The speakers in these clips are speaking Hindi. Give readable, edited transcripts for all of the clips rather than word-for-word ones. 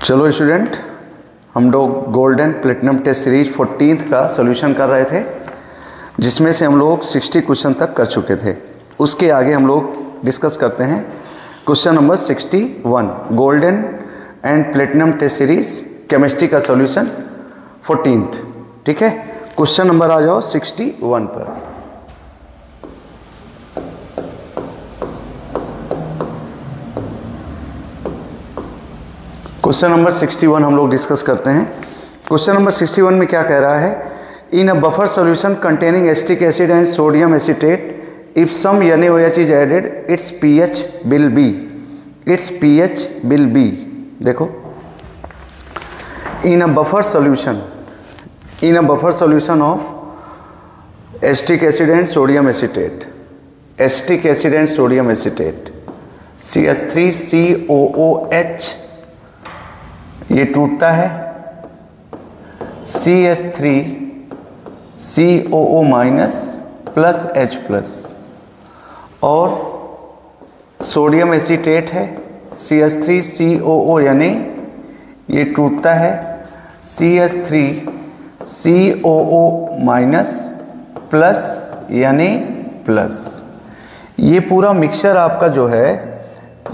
चलो स्टूडेंट, हम लोग golden platinum test series 14th का सॉल्यूशन कर रहे थे, जिसमें से हम लोग 60 क्वेश्चन तक कर चुके थे। उसके आगे हम लोग डिस्कस करते हैं question number 61, golden and platinum test series chemistry का सॉल्यूशन 14th। ठीक है, क्वेश्चन नंबर आ जाओ 61 पर। क्वेश्चन नंबर 61 हम लोग डिस्कस करते हैं। क्वेश्चन नंबर 61 में क्या कह रहा है? In a buffer solution containing acetic acid and sodium acetate, if some NaOH is added, its pH will be, its pH will be. देखो, in a buffer solution of acetic acid and sodium acetate, acetic acid and sodium acetate, CH3COOH ये टूटता है, CH3COO minus plus H plus, और सोडियम एसीटेट है CH3COO, यानी ये टूटता है CH3COO माइनस प्लस यानी प्लस। ये पूरा मिक्सचर आपका जो है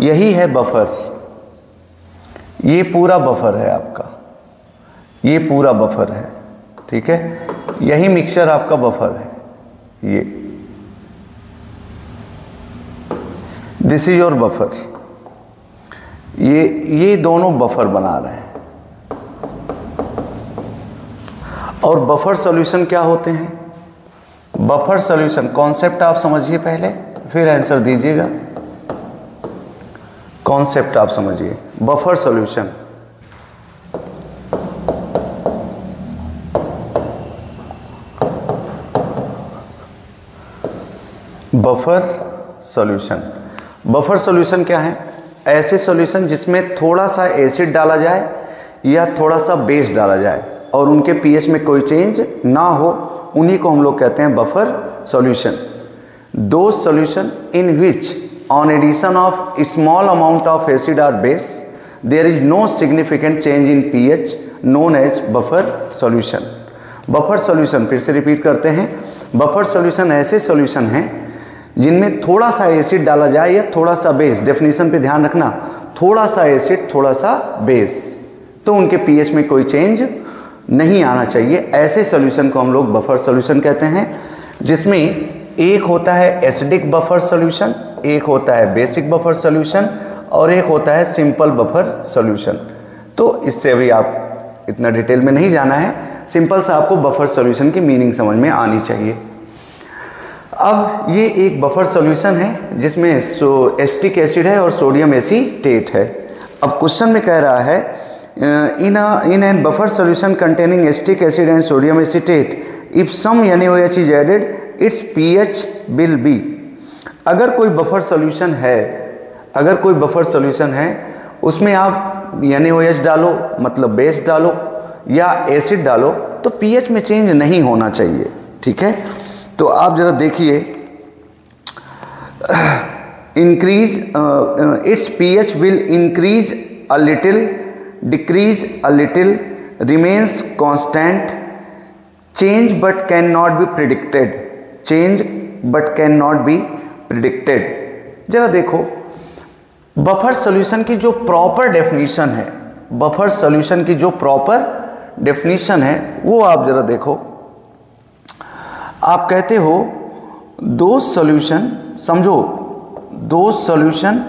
यही है बफर, ये पूरा बफर है आपका, ये पूरा बफर है। ठीक है, यही मिक्सचर आपका बफर है। ये दिस इज योर बफर। ये दोनों बफर बना रहे हैं। और बफर सॉल्यूशन क्या होते हैं? बफर सॉल्यूशन कॉन्सेप्ट आप समझिए पहले, फिर आंसर दीजिएगा। कॉन्सेप्ट आप समझिए। बफर सॉल्यूशन, बफर सॉल्यूशन क्या है? ऐसे सॉल्यूशन जिसमें थोड़ा सा एसिड डाला जाए या थोड़ा सा बेस डाला जाए और उनके पीएच में कोई चेंज ना हो, उन्हीं को हम लोग कहते हैं बफर सॉल्यूशन। दो solution in which on addition of small amount of acid or base there is no significant change in pH known as buffer solution। Buffer solution फिर से रिपीट करते हैं। बफर सॉल्यूशन ऐसे सॉल्यूशन हैं जिनमें थोड़ा सा एसिड डाला जाए या थोड़ा सा बेस, डेफिनेशन पे ध्यान रखना, थोड़ा सा एसिड थोड़ा सा बेस, तो उनके पीएच में कोई चेंज नहीं आना चाहिए। ऐसे सॉल्यूशन को हम लोग बफर सॉल्यूशन कहते हैं, जिसमें एक होता है एसिडिक बफर सॉल्यूशन, एक होता है बेसिक बफर सॉल्यूशन, और एक होता है सिंपल बफर सॉल्यूशन। तो इससे अभी आप इतना डिटेल में नहीं जाना है, सिंपल सा आपको बफर सॉल्यूशन की मीनिंग समझ में आनी चाहिए। अब ये एक बफर सॉल्यूशन है जिसमें एसिटिक एसिड है और सोडियम एसीटेट है। अब क्वेश्चन में कह रहा है in an buffer solution containing acetic acid and sodium acetate, if some NaOH is added, its pH will be. अगर कोई बफर सॉल्यूशन है, उसमें आप NaOH डालो, मतलब बेस डालो या एसिड डालो, तो pH में चेंज नहीं होना चाहिए। ठीक है, तो आप जरा देखिए, increase its pH will increase a little, decrease a little, remains constant, change but can not be predicted, change but can not be predicted. जरा देखो, बफर सॉल्यूशन की जो प्रॉपर डेफिनेशन है, बफर सॉल्यूशन की जो प्रॉपर डेफिनेशन है वो आप जरा देखो। आप कहते हो दो सॉल्यूशन, समझो दो सॉल्यूशन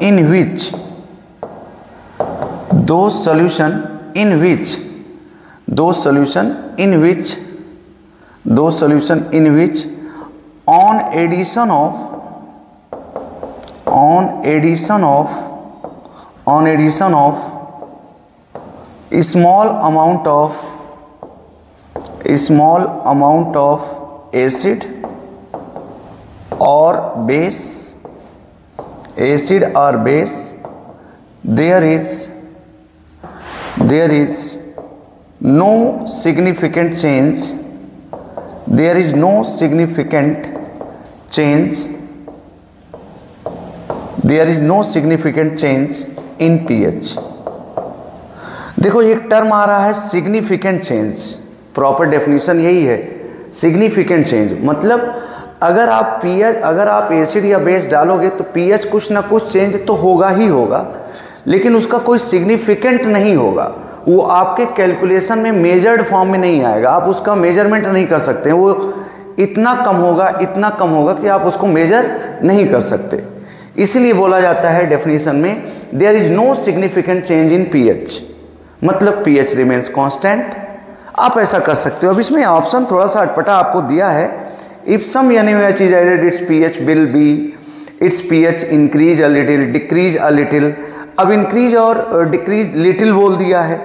इन विच, दो solution in which on addition of small amount of acid or base, there is no significant change, there is no significant change in pH. देखो एक टर्म आ रहा है सिग्निफिकेंट चेंज, प्रॉपर डेफिनेशन यही है सिग्निफिकेंट चेंज, मतलब अगर आप पीएच, अगर आप एसिड या बेस डालोगे तो पीएच कुछ ना कुछ चेंज तो होगा ही होगा, लेकिन उसका कोई सिग्निफिकेंट नहीं होगा, वो आपके कैलकुलेशन में मेजर्ड फॉर्म में नहीं आएगा, आप उसका मेजरमेंट नहीं कर सकते, वो इतना कम होगा, इतना कम होगा कि आप उसको मेजर नहीं कर सकते। इसीलिए बोला जाता है डेफिनेशन में there is no significant change in pH, मतलब पीएच रिमेन्स कांस्टेंट। आप ऐसा कर सकते हो। अब इसमें ऑप्शन थोड़ा सा अटपटा आपको दिया है, if some NaOH is added its pH will be, its pH increase a little, decrease a little. अब इंक्रीज और डिक्रीज लिटिल बोल दिया है,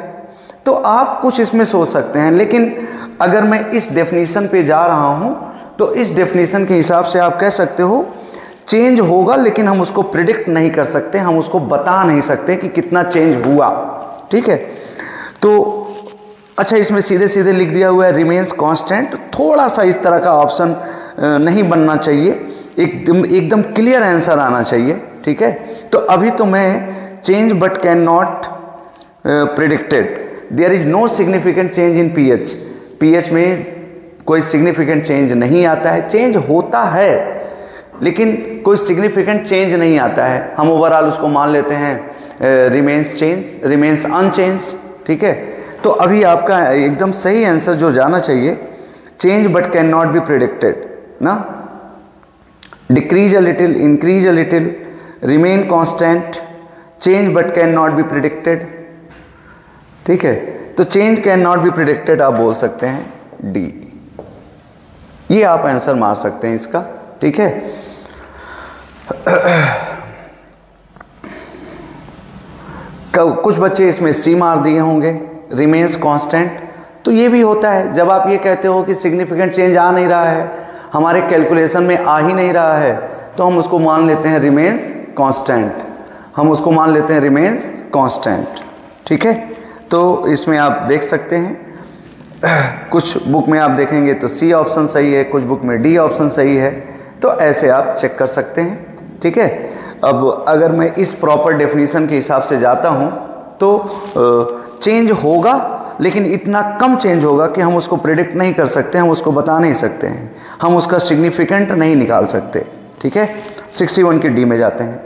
तो आप कुछ इसमें सोच सकते हैं, लेकिन अगर मैं इस डेफिनेशन पे जा रहा हूँ तो इस डेफिनेशन के हिसाब से आप कह सकते हो चेंज होगा, लेकिन हम उसको प्रिडिक्ट नहीं कर सकते, हम उसको बता नहीं सकते कि कितना चेंज हुआ। ठीक है, तो अच्छा इसमें सीधे सीधे लिख दिया हुआ है रिमेन्स कांस्टेंट, थोड़ा सा इस तरह का ऑप्शन नहीं बनना चाहिए, एकदम क्लियर आंसर आना चाहिए। ठीक है, तो अभी तो मैं change but can not predicted, there is no significant change in pH, pH में कोई सिग्निफिकेंट चेंज नहीं आता है, चेंज होता है लेकिन कोई सिग्निफिकेंट चेंज नहीं आता है, हम ओवरऑल उसको मान लेते हैं रिमेन्स चेंज, रिमेन्स अनचेंज। ठीक है, तो अभी आपका एकदम सही आंसर जो जाना चाहिए change but can not be predicted ना, decrease a little, increase a little, remain constant, change but can not be predicted. ठीक है, तो change can not be predicted आप बोल सकते हैं डी, ये आप आंसर मार सकते हैं इसका। ठीक है, कुछ बच्चे इसमें सी मार दिए होंगे रिमेन्स कांस्टेंट, तो ये भी होता है जब आप ये कहते हो कि सिग्निफिकेंट चेंज आ नहीं रहा है, हमारे कैलकुलेशन में आ ही नहीं रहा है, तो हम उसको मान लेते हैं रिमेन्स कांस्टेंट, हम उसको मान लेते हैं रिमेन्स कांस्टेंट। ठीक है, तो इसमें आप देख सकते हैं कुछ बुक में आप देखेंगे तो सी ऑप्शन सही है, कुछ बुक में डी ऑप्शन सही है, तो ऐसे आप चेक कर सकते हैं। ठीक है, अब अगर मैं इस प्रॉपर डेफिनेशन के हिसाब से जाता हूँ तो चेंज होगा, लेकिन इतना कम चेंज होगा कि हम उसको प्रिडिक्ट नहीं कर सकते, हम उसको बता नहीं सकते हैं, हम उसका सिग्निफिकेंट नहीं निकाल सकते। ठीक है, 61 की डी में जाते हैं।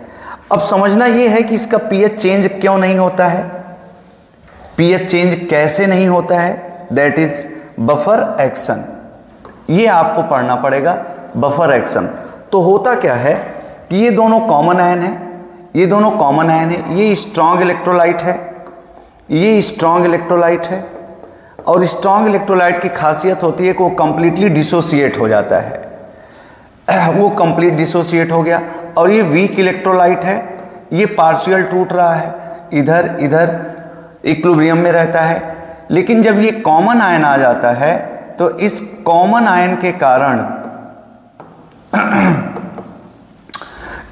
अब समझना ये है कि इसका पीएच चेंज क्यों नहीं होता है, पीएच चेंज कैसे नहीं होता है, दैट इज बफर एक्शन, ये आपको पढ़ना पड़ेगा। बफर एक्शन तो होता क्या है कि ये दोनों कॉमन आयन है, ये दोनों कॉमन आयन है, ये स्ट्रॉन्ग इलेक्ट्रोलाइट है, ये स्ट्रॉन्ग इलेक्ट्रोलाइट है, और स्ट्रॉन्ग इलेक्ट्रोलाइट की खासियत होती है कि वो कंप्लीटली डिसोसिएट हो जाता है, वो कंप्लीट डिसोसिएट हो गया। और ये वीक इलेक्ट्रोलाइट है, ये पार्शियल टूट रहा है, इधर इधर इक्विलिब्रियम में रहता है, लेकिन जब ये कॉमन आयन आ जाता है तो इस कॉमन आयन के कारण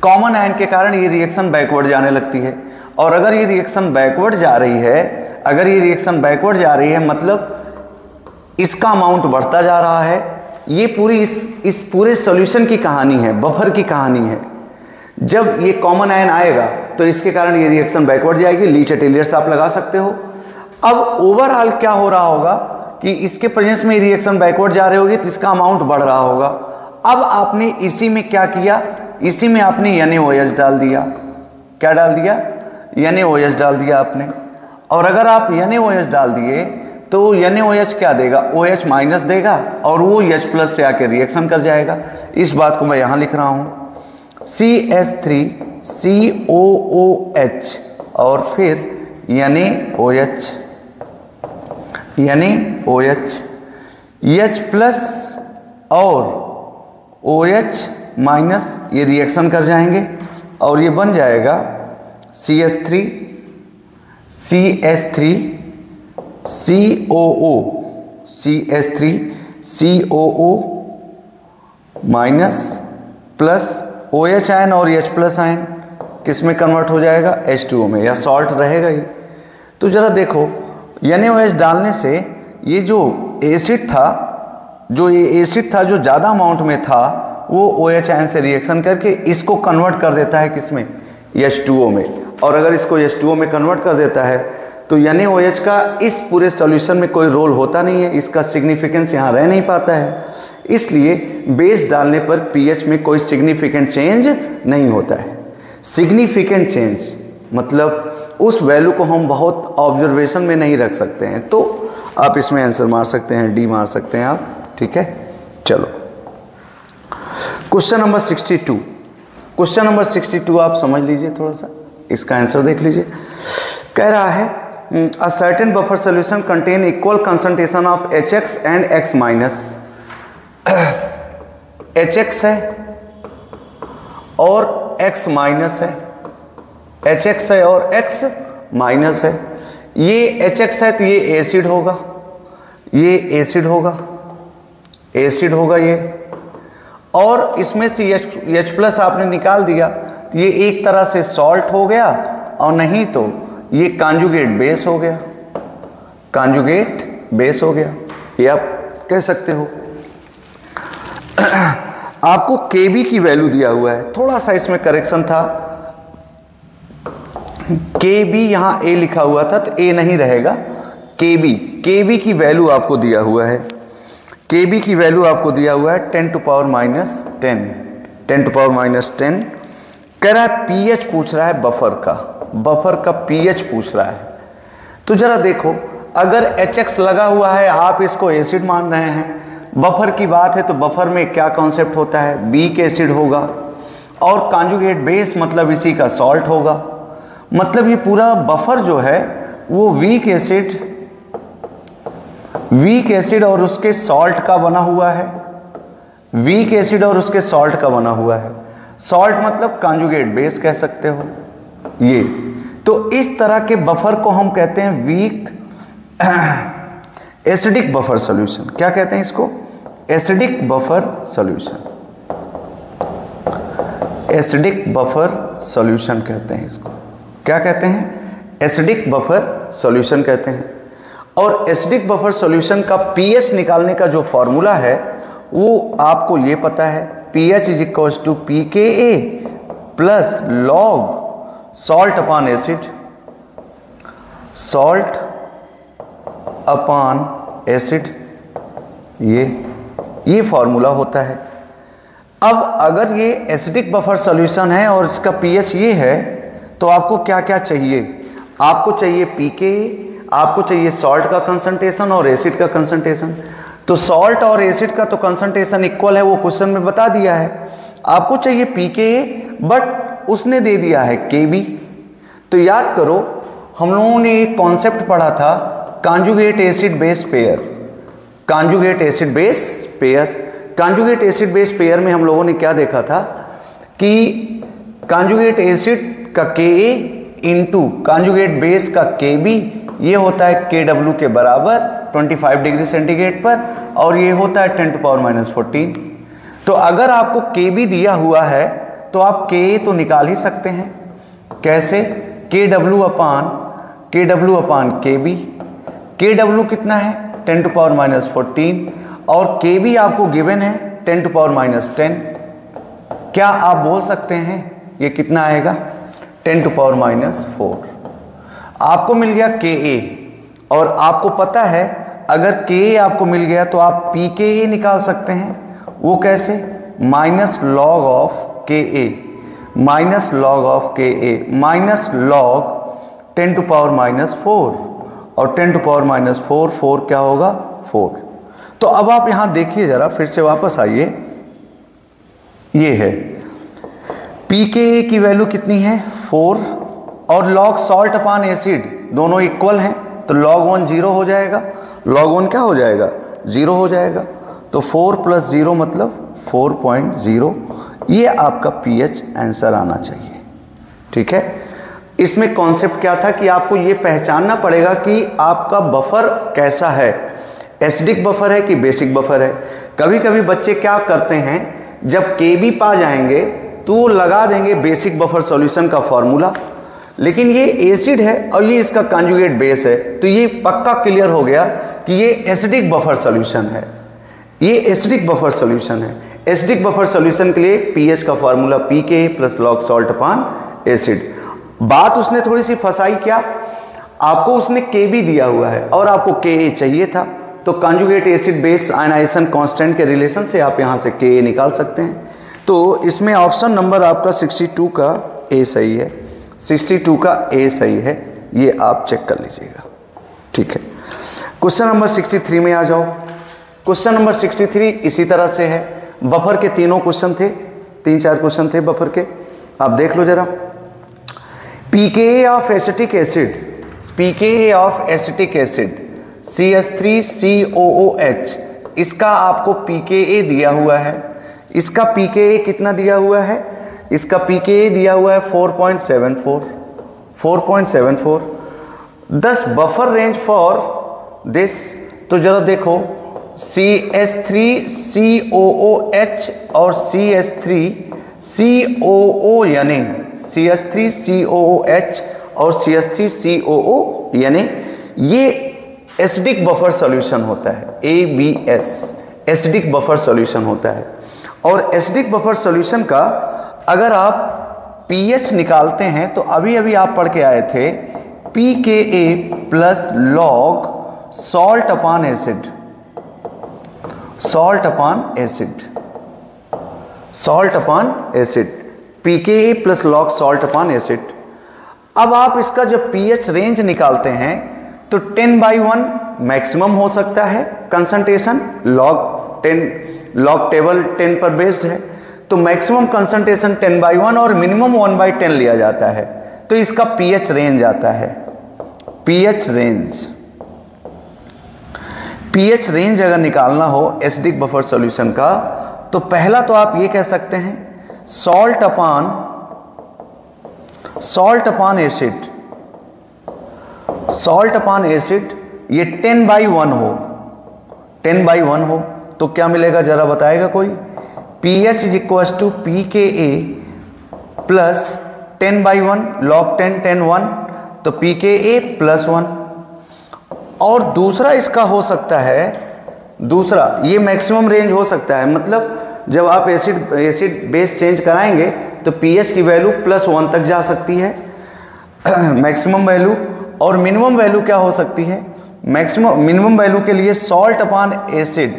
कॉमन आयन के कारण ये रिएक्शन बैकवर्ड जाने लगती है, और अगर ये रिएक्शन बैकवर्ड जा रही है, अगर ये रिएक्शन बैकवर्ड जा रही है मतलब इसका अमाउंट बढ़ता जा रहा है। ये पूरी इस पूरे सॉल्यूशन की कहानी है, बफर की कहानी है। जब ये कॉमन आयन आएगा तो इसके कारण ये रिएक्शन बैकवर्ड जाएगी, लीच एटेलियर्स आप लगा सकते हो। अब ओवरऑल क्या हो रहा होगा कि इसके प्रेजेंस में रिएक्शन बैकवर्ड जा रही होगी तो इसका अमाउंट बढ़ रहा होगा। अब आपने इसी में क्या किया, इसी में आपने NaOH डाल दिया, क्या डाल दिया, NaOH डाल दिया आपने। और अगर आप NaOH डाल दिए तो NaOH क्या देगा, OH माइनस देगा, और वो H प्लस से आके रिएक्शन कर जाएगा। इस बात को मैं यहाँ लिख रहा हूँ, CH3COOH और फिर NaOH, H प्लस और OH माइनस, ये रिएक्शन कर जाएंगे और ये बन जाएगा CH3COO minus plus OH ion और H प्लस आयन किस में कन्वर्ट हो जाएगा, H2O में, या सॉल्ट रहेगा ही। तो ज़रा देखो NaOH डालने से ये जो एसिड था, जो ज़्यादा अमाउंट में था, वो OH आयन से रिएक्शन करके इसको कन्वर्ट कर देता है किस में, H2O में, और अगर इसको H2O में कन्वर्ट कर देता है तो NaOH का इस पूरे सॉल्यूशन में कोई रोल होता नहीं है, इसका सिग्निफिकेंस यहाँ रह नहीं पाता है, इसलिए बेस डालने पर पीएच में कोई सिग्निफिकेंट चेंज नहीं होता है। सिग्निफिकेंट चेंज मतलब उस वैल्यू को हम बहुत ऑब्जर्वेशन में नहीं रख सकते हैं, तो आप इसमें आंसर मार सकते हैं, डी मार सकते हैं आप, ठीक है। चलो क्वेश्चन नंबर 62, क्वेश्चन नंबर 62 आप समझ लीजिए, थोड़ा सा इसका आंसर देख लीजिए। कह रहा है a certain buffer solution contain equal concentration of HX and X minus। HX है और X माइनस है, HX है और X माइनस है। ये HX है तो ये एसिड होगा, ये एसिड होगा, एसिड होगा ये, और इसमें से H प्लस आपने निकाल दिया तो ये एक तरह से सॉल्ट हो गया, और नहीं तो ये कांजुगेट बेस हो गया, कांजुगेट बेस हो गया, ये आप कह सकते हो। आपको Kb की वैल्यू दिया हुआ है, थोड़ा सा इसमें करेक्शन था, Kb यहाँ A लिखा हुआ था तो A नहीं रहेगा, Kb की वैल्यू आपको दिया हुआ है, Kb की वैल्यू आपको दिया हुआ है 10 to power minus 10, 10 to power minus 10। कह रहा है पीएच पूछ रहा है बफर का, बफर का पीएच पूछ रहा है। तो जरा देखो, अगर HX लगा हुआ है, आप इसको एसिड मान रहे हैं, बफर की बात है तो बफर में क्या कॉन्सेप्ट होता है, वीक एसिड होगा, और कांजुगेट बेस मतलब इसी का सॉल्ट होगा, मतलब ये पूरा बफर जो है वो वीक एसिड और उसके सॉल्ट का बना हुआ है, वीक एसिड और उसके सॉल्ट का बना हुआ है। सॉल्ट मतलब कांजुगेट बेस कह सकते हो ये। तो इस तरह के बफर को हम कहते हैं वीक एसिडिक बफर सॉल्यूशन। क्या कहते हैं इसको? Acidic buffer solution, acidic buffer solution कहते हैं इसको। क्या कहते हैं? एसिडिक बफर सॉल्यूशन कहते हैं। और एसिडिक बफर सॉल्यूशन का पीएच निकालने का जो फॉर्मूला है वो आपको ये पता है, pH is equals to pKa plus log salt upon acid, salt upon acid, ये फॉर्मूला होता है। अब अगर ये एसिडिक बफर सॉल्यूशन है और इसका pH ये है तो आपको क्या क्या चाहिए? आपको चाहिए pKa, आपको चाहिए सॉल्ट का कंसंट्रेशन और एसिड का कंसंट्रेशन। तो सॉल्ट और एसिड का तो कंसंट्रेशन इक्वल है, वो क्वेश्चन में बता दिया है। आपको चाहिए pKa बट उसने दे दिया है Kb। तो याद करो, हम लोगों ने एक कॉन्सेप्ट पढ़ा था conjugate acid base pair, conjugate acid base pair. Conjugate acid base pair में हम लोगों ने क्या देखा था कि कांजुगेट एसिड का Ka इंटू कांजुगेट बेस का Kb, ये होता है Kw के बराबर 25 डिग्री सेंटीग्रेड पर, और ये होता है 10 टू पावर माइनस 14। तो अगर आपको Kb दिया हुआ है तो आप Ka तो निकाल ही सकते हैं। कैसे? Kw अपान Kb। Kw कितना है? 10 टू पावर माइनस 14, और Kb आपको गिवन है 10 टू पावर माइनस 10। क्या आप बोल सकते हैं ये कितना आएगा? 10 टू पावर माइनस 4। आपको मिल गया Ka, और आपको पता है अगर Ka आपको मिल गया तो आप pKa निकाल सकते हैं। वो कैसे? Minus log of Ka, minus log of Ka, minus log 10 to power minus 4, और 10 टू पावर माइनस 4, 4 क्या होगा? 4। तो अब आप यहां देखिए, जरा फिर से वापस आइए, ये है pKa की वैल्यू कितनी है? 4, और लॉग सॉल्ट अपॉन एसिड दोनों इक्वल हैं, तो log 1 0 हो जाएगा, log 1 क्या हो जाएगा? 0 हो जाएगा। तो 4 प्लस 0 मतलब 4.0, ये आपका pH आंसर आना चाहिए। ठीक है, इसमें कॉन्सेप्ट क्या था कि आपको ये पहचानना पड़ेगा कि आपका बफर कैसा है, एसिडिक बफर है कि बेसिक बफर है। कभी कभी बच्चे क्या करते हैं, जब Kb पा जाएंगे तो लगा देंगे बेसिक बफर सॉल्यूशन का फॉर्मूला, लेकिन ये एसिड है और ये इसका कांजुगेट बेस है, तो ये पक्का क्लियर हो गया कि ये एसिडिक बफर सॉल्यूशन है, ये एसिडिक बफर सॉल्यूशन है। एसिडिक बफर सॉल्यूशन के लिए pH का formula pKa plus log salt upon acid. बात उसने थोड़ी सी फंसाई, क्या आपको उसने के भी दिया हुआ है और आपको के चाहिए था, तो conjugate acid base ionization constant के रिलेशन से आप यहाँ से के निकाल सकते हैं। तो इसमें ऑप्शन नंबर आपका 62 का ए सही है, 62 का ए सही है, ये आप चेक कर लीजिएगा। ठीक है, क्वेश्चन नंबर 63 में आ जाओ। क्वेश्चन नंबर 63 इसी तरह से है। बफर के तीनों क्वेश्चन थे, 3-4 क्वेश्चन थे बफर के, आप देख लो जरा। pKa of acetic acid, pKa of acetic acid CH3COOH, इसका आपको pKa दिया हुआ है। इसका pKa कितना दिया हुआ है? इसका pKa दिया हुआ है 4.74। दस बफर रेंज फॉर दिस, तो जरा देखो CH3COOH और CH3COO यानी CH3COOH और CH3COO यानी ये एसिडिक बफर सॉल्यूशन होता है, ABS एसिडिक बफर सॉल्यूशन होता है। और एसिडिक बफर सॉल्यूशन का अगर आप pH निकालते हैं तो अभी अभी आप पढ़ के आए थे pKa plus log salt upon acid, salt upon acid, salt upon acid, pKa plus log salt upon acid. अब आप इसका जब pH रेंज निकालते हैं तो 10/1 मैक्सिमम हो सकता है कंसंट्रेशन, लॉग 10, लॉग टेबल 10 पर बेस्ड है, तो मैक्सिमम कंसंट्रेशन 10/1 और मिनिमम 1/10 लिया जाता है। तो इसका pH रेंज आता है, pH रेंज। pH रेंज अगर निकालना हो एसिडिक बफर सॉल्यूशन का तो पहला तो आप ये कह सकते हैं salt upon acid, salt upon acid ये 10/1 हो, 10/1 हो तो क्या मिलेगा जरा बताएगा कोई? pH is equal to pKa plus 10/1 log 10 10 1, तो pKa प्लस 1। और दूसरा इसका हो सकता है, दूसरा ये मैक्सिमम रेंज हो सकता है, मतलब जब आप एसिड बेस चेंज कराएंगे तो pH की वैल्यू +1 तक जा सकती है मैक्सिमम वैल्यू। और मिनिमम वैल्यू क्या हो सकती है? मिनिमम वैल्यू के लिए salt upon acid,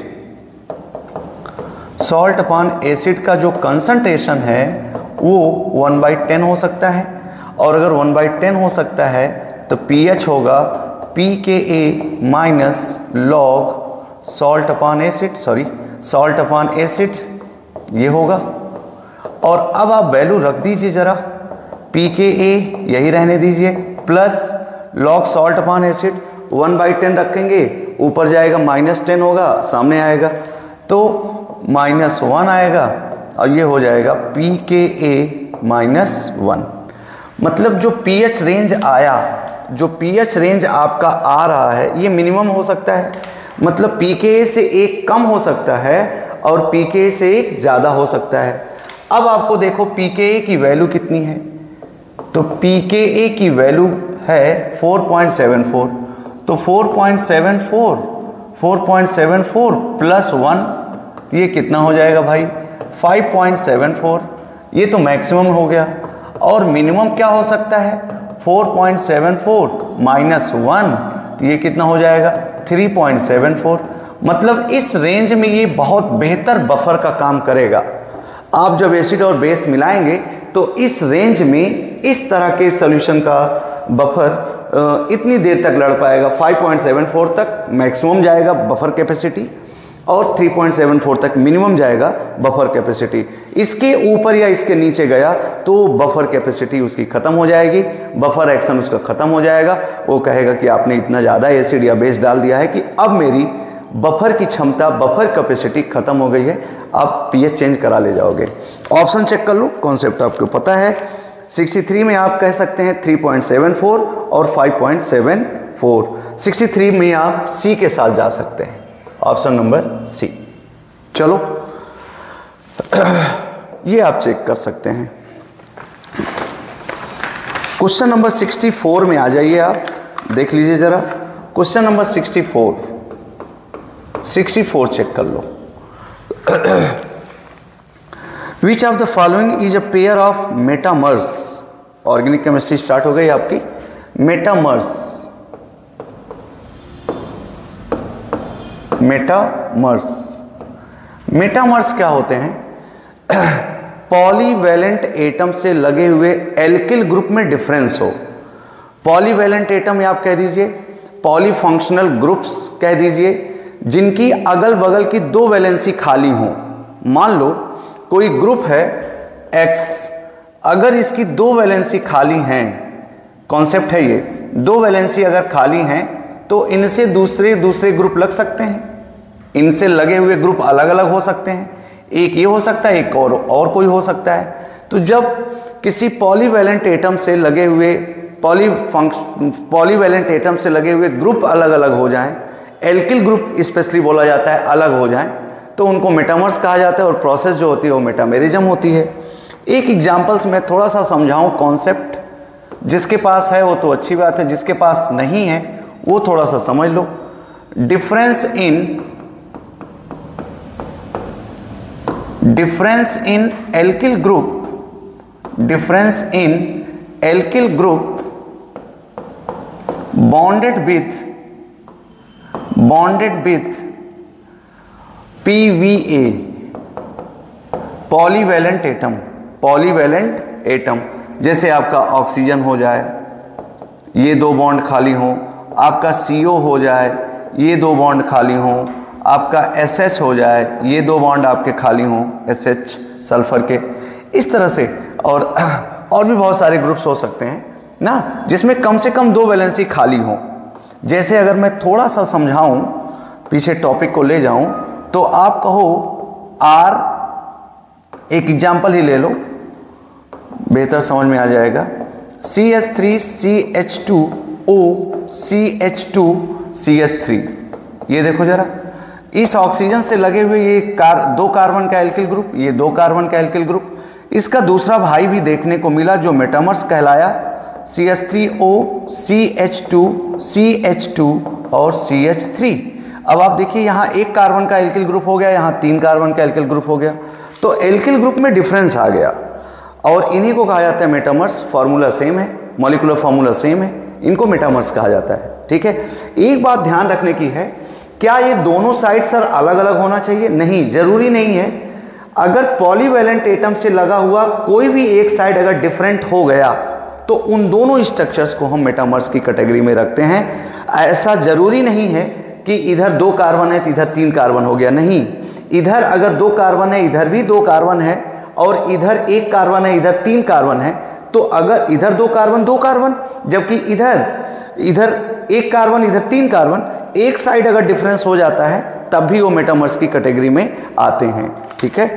salt upon acid का जो कंसंट्रेशन है वो 1/10 हो सकता है। और अगर 1/10 हो सकता है तो pH होगा pKa minus log salt upon acid, salt upon acid, ये होगा। और अब आप वैल्यू रख दीजिए जरा, pKa यही रहने दीजिए plus log salt upon acid, 1/10 रखेंगे, ऊपर जाएगा -10 होगा, सामने आएगा तो -1 आएगा और ये हो जाएगा pKa -1। मतलब जो pH रेंज आया, जो pH रेंज आपका आ रहा है ये मिनिमम हो सकता है, मतलब pKa से एक कम हो सकता है और pKa से एक ज़्यादा हो सकता है। अब आपको देखो pKa की वैल्यू कितनी है, तो pKa की वैल्यू है 4.74, तो 4.74 प्लस 1 ये कितना हो जाएगा भाई? 5.74, ये तो मैक्सिमम हो गया। और मिनिमम क्या हो सकता है? 4.74 माइनस 1, तो ये कितना हो जाएगा? 3.74। मतलब इस रेंज में ये बहुत बेहतर बफर का काम करेगा। आप जब एसिड और बेस मिलाएंगे तो इस रेंज में इस तरह के सॉल्यूशन का बफर इतनी देर तक लड़ पाएगा। 5.74 तक मैक्सिमम जाएगा बफर कैपेसिटी और 3.74 तक मिनिमम जाएगा बफर कैपेसिटी। इसके ऊपर या इसके नीचे गया तो बफर कैपेसिटी उसकी ख़त्म हो जाएगी, बफर एक्शन उसका ख़त्म हो जाएगा। वो कहेगा कि आपने इतना ज़्यादा एसिड या बेस डाल दिया है कि अब मेरी बफर की क्षमता, बफर कैपेसिटी ख़त्म हो गई है, आप pH चेंज करा ले जाओगे। ऑप्शन चेक कर लो, कॉन्सेप्ट आपको पता है। 63 में आप कह सकते हैं 3.74 और 5.74। 63 में आप सी के साथ जा सकते हैं, ऑप्शन नंबर सी। चलो ये आप चेक कर सकते हैं। क्वेश्चन नंबर 64 में आ जाइए, आप देख लीजिए जरा। क्वेश्चन नंबर 64 चेक कर लो। Which of the following is a pair of metamers? Organic chemistry start हो गई आपकी। मेटामर्स, मेटामर्स, मेटामर्स क्या होते हैं? पॉलीवैलेंट एटम से लगे हुए एल्किल ग्रुप में डिफरेंस हो। पॉलीवैलेंट एटम या आप कह दीजिए पॉलीफंक्शनल ग्रुप्स कह दीजिए, जिनकी अगल बगल की 2 वैलेंसी खाली हो। मान लो कोई ग्रुप है X, अगर इसकी 2 वैलेंसी खाली हैं, कॉन्सेप्ट है ये, 2 वैलेंसी अगर खाली हैं तो इनसे दूसरे ग्रुप लग सकते हैं, इनसे लगे हुए ग्रुप अलग अलग हो सकते हैं, एक ये हो सकता है, एक और कोई हो सकता है। तो जब किसी पॉलीवैलेंट एटम से लगे हुए पॉलीवैलेंट एटम से लगे हुए ग्रुप अलग अलग हो जाएं, एल्किल ग्रुप स्पेशली बोला जाता है, अलग हो जाएं, तो उनको मेटामर्स कहा जाता है और प्रोसेस जो होती है वो मेटामेरिज्म होती है। एक एग्जांपल्स में थोड़ा सा समझाऊं कॉन्सेप्ट, जिसके पास है वो तो अच्छी बात है, जिसके पास नहीं है वो थोड़ा सा समझ लो। Difference in alkyl group bonded with PVA, polyvalent atom, जैसे आपका ऑक्सीजन हो जाए, ये 2 बॉन्ड खाली हो, आपका CO हो जाए, ये 2 बॉन्ड खाली हो, आपका SH हो जाए, ये 2 बॉन्ड आपके खाली हों, SH सल्फर के, इस तरह से। और भी बहुत सारे ग्रुप्स हो सकते हैं ना, जिसमें कम से कम 2 वैलेंसी खाली हो। जैसे अगर मैं थोड़ा सा समझाऊं, पीछे टॉपिक को ले जाऊं, तो आप कहो R, एक एग्जाम्पल ही ले लो, बेहतर समझ में आ जाएगा। CH3CH2O CH2CH3, ये देखो जरा, इस ऑक्सीजन से लगे हुए ये 2 कार्बन का एल्किल ग्रुप, ये 2 कार्बन का एल्किल ग्रुप, इसका दूसरा भाई भी देखने को मिला जो मेटामर्स कहलाया, CH3O CH2 CH2 और CH3। अब आप देखिए यहाँ 1 कार्बन का एल्किल ग्रुप हो गया, यहाँ 3 कार्बन का एल्किल ग्रुप हो गया, तो एल्किल ग्रुप में डिफरेंस आ गया और इन्हीं को कहा जाता है मेटामर्स। फार्मूला सेम है, मॉलिक्यूलर फार्मूला सेम है, इनको मेटामर्स कहा जाता है। ठीक है, एक बात ध्यान रखने की है, क्या ये दोनों साइड सर अलग अलग होना चाहिए? नहीं, जरूरी नहीं है। अगर पॉलीवैलेंट एटम से लगा हुआ कोई भी एक साइड अगर डिफरेंट हो गया तो उन दोनों स्ट्रक्चर्स को हम मेटामर्स की कैटेगरी में रखते हैं। ऐसा जरूरी नहीं है कि इधर 2 कार्बन है तो इधर 3 कार्बन हो गया, नहीं, इधर अगर 2 कार्बन है इधर भी 2 कार्बन है और इधर 1 कार्बन है इधर 3 कार्बन है, तो अगर इधर 2 कार्बन जबकि इधर 1 कार्बन इधर 3 कार्बन, एक साइड अगर डिफरेंस हो जाता है तब भी वो मेटामर्स की कैटेगरी में आते हैं। ठीक है,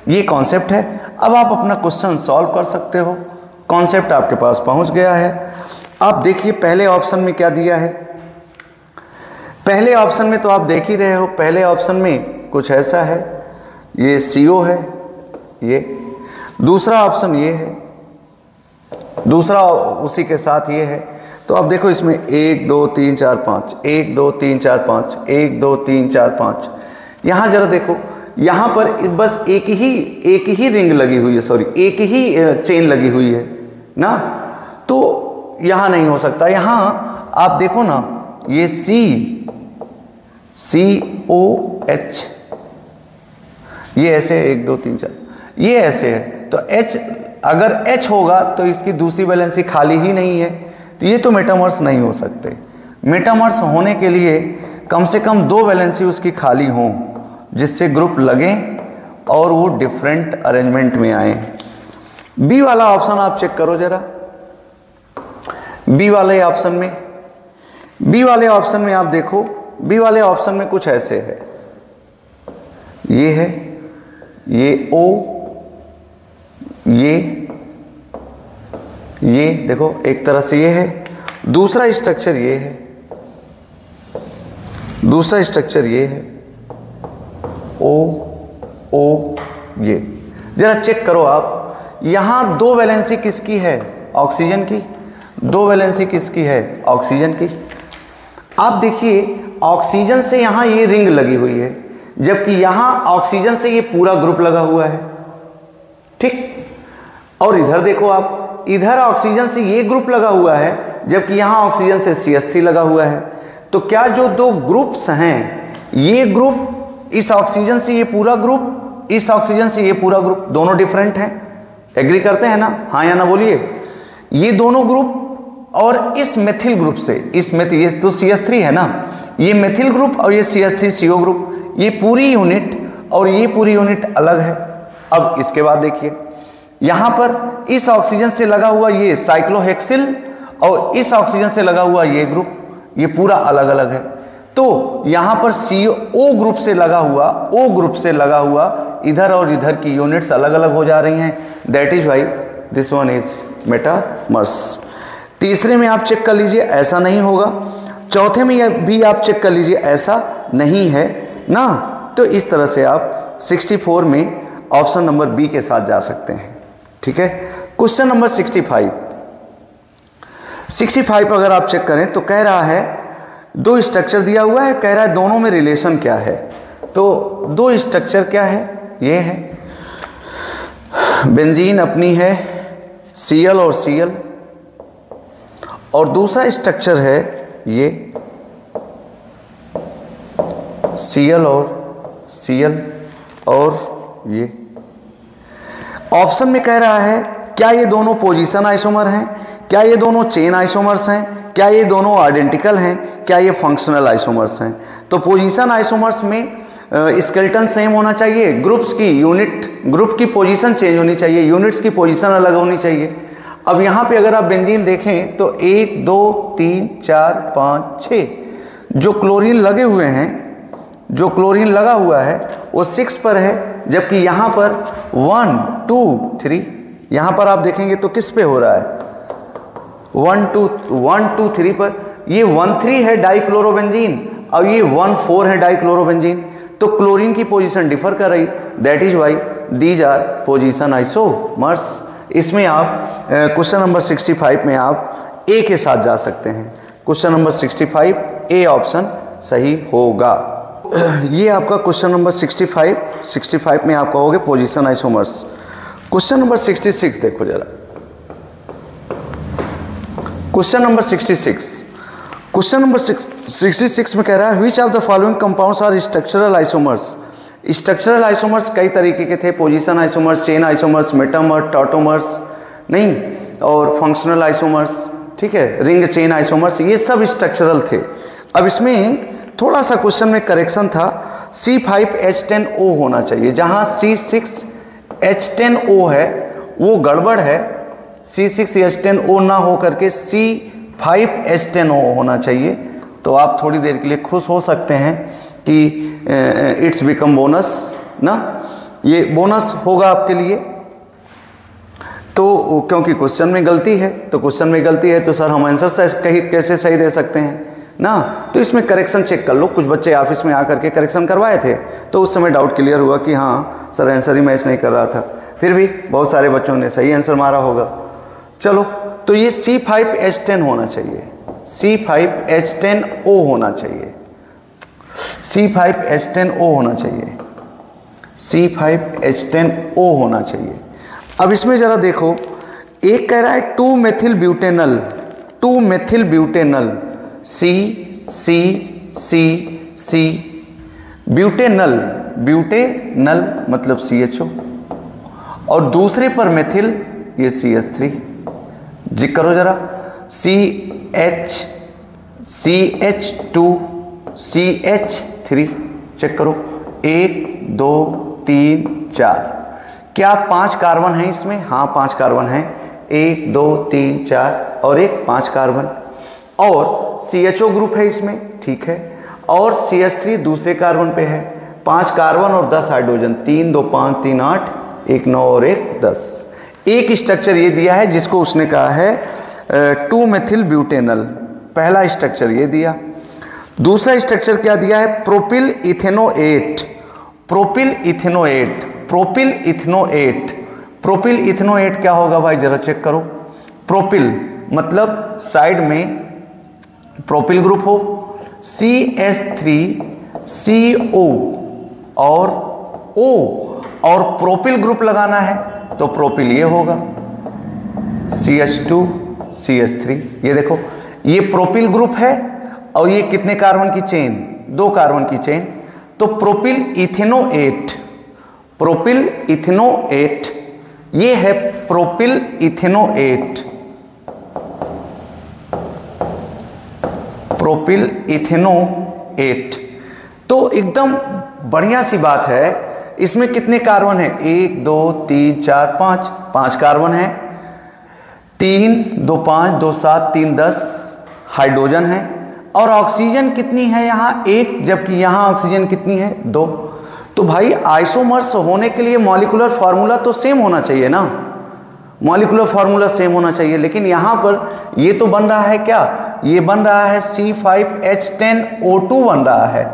ये कॉन्सेप्ट है। अब आप अपना क्वेश्चन सॉल्व कर सकते हो, कॉन्सेप्ट आपके पास पहुंच गया है। आप देखिए पहले ऑप्शन में क्या दिया है। पहले ऑप्शन में तो आप देख ही रहे हो, पहले ऑप्शन में कुछ ऐसा है, ये CO है, ये दूसरा ऑप्शन ये है, दूसरा उसी के साथ ये है। तो अब देखो इसमें 1 2 3 4 5, 1 2 3 4 5, 1 2 3 4 5। यहाँ जरा देखो, यहाँ पर बस एक ही रिंग लगी हुई है, सॉरी एक ही चेन लगी हुई है ना, तो यहाँ नहीं हो सकता। यहाँ आप देखो ना, ये COH, ये ऐसे है 1 2 3 4, ये ऐसे है, तो H अगर H होगा तो इसकी दूसरी वैलेंसी खाली ही नहीं है, तो ये तो मेटामर्स नहीं हो सकते। मेटामर्स होने के लिए कम से कम 2 वैलेंसी उसकी खाली हों जिससे ग्रुप लगें और वो डिफरेंट अरेंजमेंट में आए। बी वाला ऑप्शन आप चेक करो जरा, बी वाले ऑप्शन में आप देखो, बी वाले ऑप्शन में कुछ ऐसे है, ये है, ये O, ये देखो एक तरह से ये है, दूसरा स्ट्रक्चर ये है, दूसरा स्ट्रक्चर ये है, O ये। जरा चेक करो आप, यहां 2 वैलेंसी किसकी है? ऑक्सीजन की। 2 वैलेंसी किसकी है? ऑक्सीजन की। आप देखिए ऑक्सीजन से यहां ये रिंग लगी हुई है, जबकि यहां ऑक्सीजन से ये पूरा ग्रुप लगा हुआ है। ठीक, और इधर देखो आप, इधर ऑक्सीजन से ये ग्रुप लगा हुआ है, जबकि यहाँ ऑक्सीजन से CH3 लगा हुआ है। तो क्या जो दो ग्रुप्स हैं, ये ग्रुप इस ऑक्सीजन से ये पूरा ग्रुप, इस ऑक्सीजन से ये पूरा ग्रुप, दोनों डिफरेंट हैं? एग्री करते हैं ना? हाँ या ना बोलिए। ये दोनों ग्रुप और इस मेथिल ग्रुप से, इस मेथिल, ये तो CH3 है ना, ये मेथिल ग्रुप और ये CH3CO ग्रुप, ये पूरी यूनिट और ये पूरी यूनिट अलग है। अब इसके बाद देखिए, यहां पर इस ऑक्सीजन से लगा हुआ ये साइक्लोहेक्सिल और इस ऑक्सीजन से लगा हुआ ये ग्रुप, ये पूरा अलग अलग है। तो यहां पर CO ग्रुप से लगा हुआ, O ग्रुप से लगा हुआ, इधर और इधर की यूनिट्स अलग अलग हो जा रही हैं। That is why this one is metamers. तीसरे में आप चेक कर लीजिए, ऐसा नहीं होगा। चौथे में भी आप चेक कर लीजिए, ऐसा नहीं है ना। तो इस तरह से आप 64 में ऑप्शन नंबर बी के साथ जा सकते हैं। ठीक है। क्वेश्चन नंबर 65 अगर आप चेक करें तो कह रहा है दो स्ट्रक्चर दिया हुआ है, कह रहा है दोनों में रिलेशन क्या है। तो दो स्ट्रक्चर क्या है, ये है बेंजीन अपनी है Cl और Cl, और दूसरा स्ट्रक्चर है ये Cl और Cl, और ये ऑप्शन में कह रहा है क्या ये दोनों पोजीशन आइसोमर हैं, क्या ये दोनों चेन आइसोमर्स हैं, क्या ये दोनों आइडेंटिकल हैं, क्या ये फंक्शनल आइसोमर्स हैं। तो पोजीशन आइसोमर्स में स्केलेटन सेम होना चाहिए, ग्रुप्स की यूनिट, ग्रुप की पोजीशन चेंज होनी चाहिए, यूनिट्स की पोजीशन अलग होनी चाहिए। अब यहाँ पे अगर आप बेंजीन देखें तो 1 2 3 4 5 6 जो क्लोरीन लगे हुए हैं, जो क्लोरीन लगा हुआ है वो 6 पर है, जबकि यहाँ पर 1 2 3, यहाँ पर आप देखेंगे तो किस पे हो रहा है, 1 2 3 पर। ये 1 3 है डाइक्लोरोबेंजीन और ये 1 4 है डाइक्लोरोबेंजीन। तो क्लोरीन की पोजीशन डिफर कर रही, that is why these are position isomers. इसमें आप क्वेश्चन नंबर 65 में आप ए के साथ जा सकते हैं। क्वेश्चन नंबर 65 ए ऑप्शन सही होगा। ये आपका क्वेश्चन नंबर 65 में आप कहोगे पोजीशन आइसोमर्स। क्वेश्चन नंबर 66 देखो जरा, क्वेश्चन नंबर 66 में कह रहा है which of the following compounds are structural isomers. Structural isomers कई तरीके के थे, position isomers, chain isomers, metamer, tautomers नहीं, और फंक्शनल आइसोमर्स, ठीक है, रिंग चेन आइसोमर्स, ये सब स्ट्रक्चरल थे। अब इसमें थोड़ा सा क्वेश्चन में करेक्शन था, C5H10O होना चाहिए, जहां C6H10O है वो गड़बड़ है, C6H10O ना हो करके C5H10O होना चाहिए। तो आप थोड़ी देर के लिए खुश हो सकते हैं कि इट्स बिकम बोनस ना, ये बोनस होगा आपके लिए। तो क्योंकि क्वेश्चन में गलती है, तो क्वेश्चन में गलती है तो सर हम आंसर कैसे सही दे सकते हैं ना। तो इसमें करेक्शन चेक कर लो। कुछ बच्चे ऑफिस में आकर के करेक्शन करवाए थे तो उस समय डाउट क्लियर हुआ कि हाँ सर आंसर ही मैच नहीं कर रहा था, फिर भी बहुत सारे बच्चों ने सही आंसर मारा होगा। चलो, तो ये C5H10 होना चाहिए, C5H10O होना चाहिए, C5H10O होना चाहिए, C5H10O होना चाहिए। अब इसमें ज़रा देखो, एक कह रहा है 2 मेथिल ब्यूटेनल C ब्यूटेनल मतलब CHO, और दूसरे पर मेथिल ये CH3। जिक करो जरा, CH2CH3 चेक करो, 1 2 3 4, क्या 5 कार्बन हैं इसमें? हाँ 5 कार्बन हैं, 1 2 3 4 और एक 5 कार्बन, और CHO ग्रुप है इसमें, ठीक है, और CH3 दूसरे कार्बन पे है, 5 कार्बन और 10 हाइड्रोजन, 3 2 5 3 8, 1 9 और 1 10। एक स्ट्रक्चर ये दिया है जिसको उसने कहा है 2 मेथिल ब्यूटेनल, पहला स्ट्रक्चर ये दिया। दूसरा स्ट्रक्चर क्या दिया है? प्रोपिल इथेनोएट क्या होगा भाई, जरा चेक करो। प्रोपिल मतलब साइड में प्रोपिल ग्रुप हो, CH3CO और O और प्रोपिल ग्रुप लगाना है तो प्रोपिल ये होगा, CH2CH3। ये देखो, ये प्रोपिल ग्रुप है और ये कितने कार्बन की चेन, 2 कार्बन की चेन। तो प्रोपिल इथेनोएट, प्रोपिल इथेनोएट, ये है प्रोपिल इथेनोएट, प्रोपिल इथेनोएट। तो एकदम बढ़िया सी बात है। इसमें कितने कार्बन है, 1 2 3 4 5, 5 कार्बन है। 3 2 5 2 7 3 10 हाइड्रोजन है। और ऑक्सीजन कितनी है यहाँ, 1, जबकि यहाँ ऑक्सीजन कितनी है, 2। तो भाई आइसोमर्स होने के लिए मॉलिक्यूलर फार्मूला तो सेम होना चाहिए ना, मॉलिक्यूलर फार्मूला सेम होना चाहिए। लेकिन यहाँ पर ये तो बन रहा है क्या, ये बन रहा है C5H10O2 बन रहा है,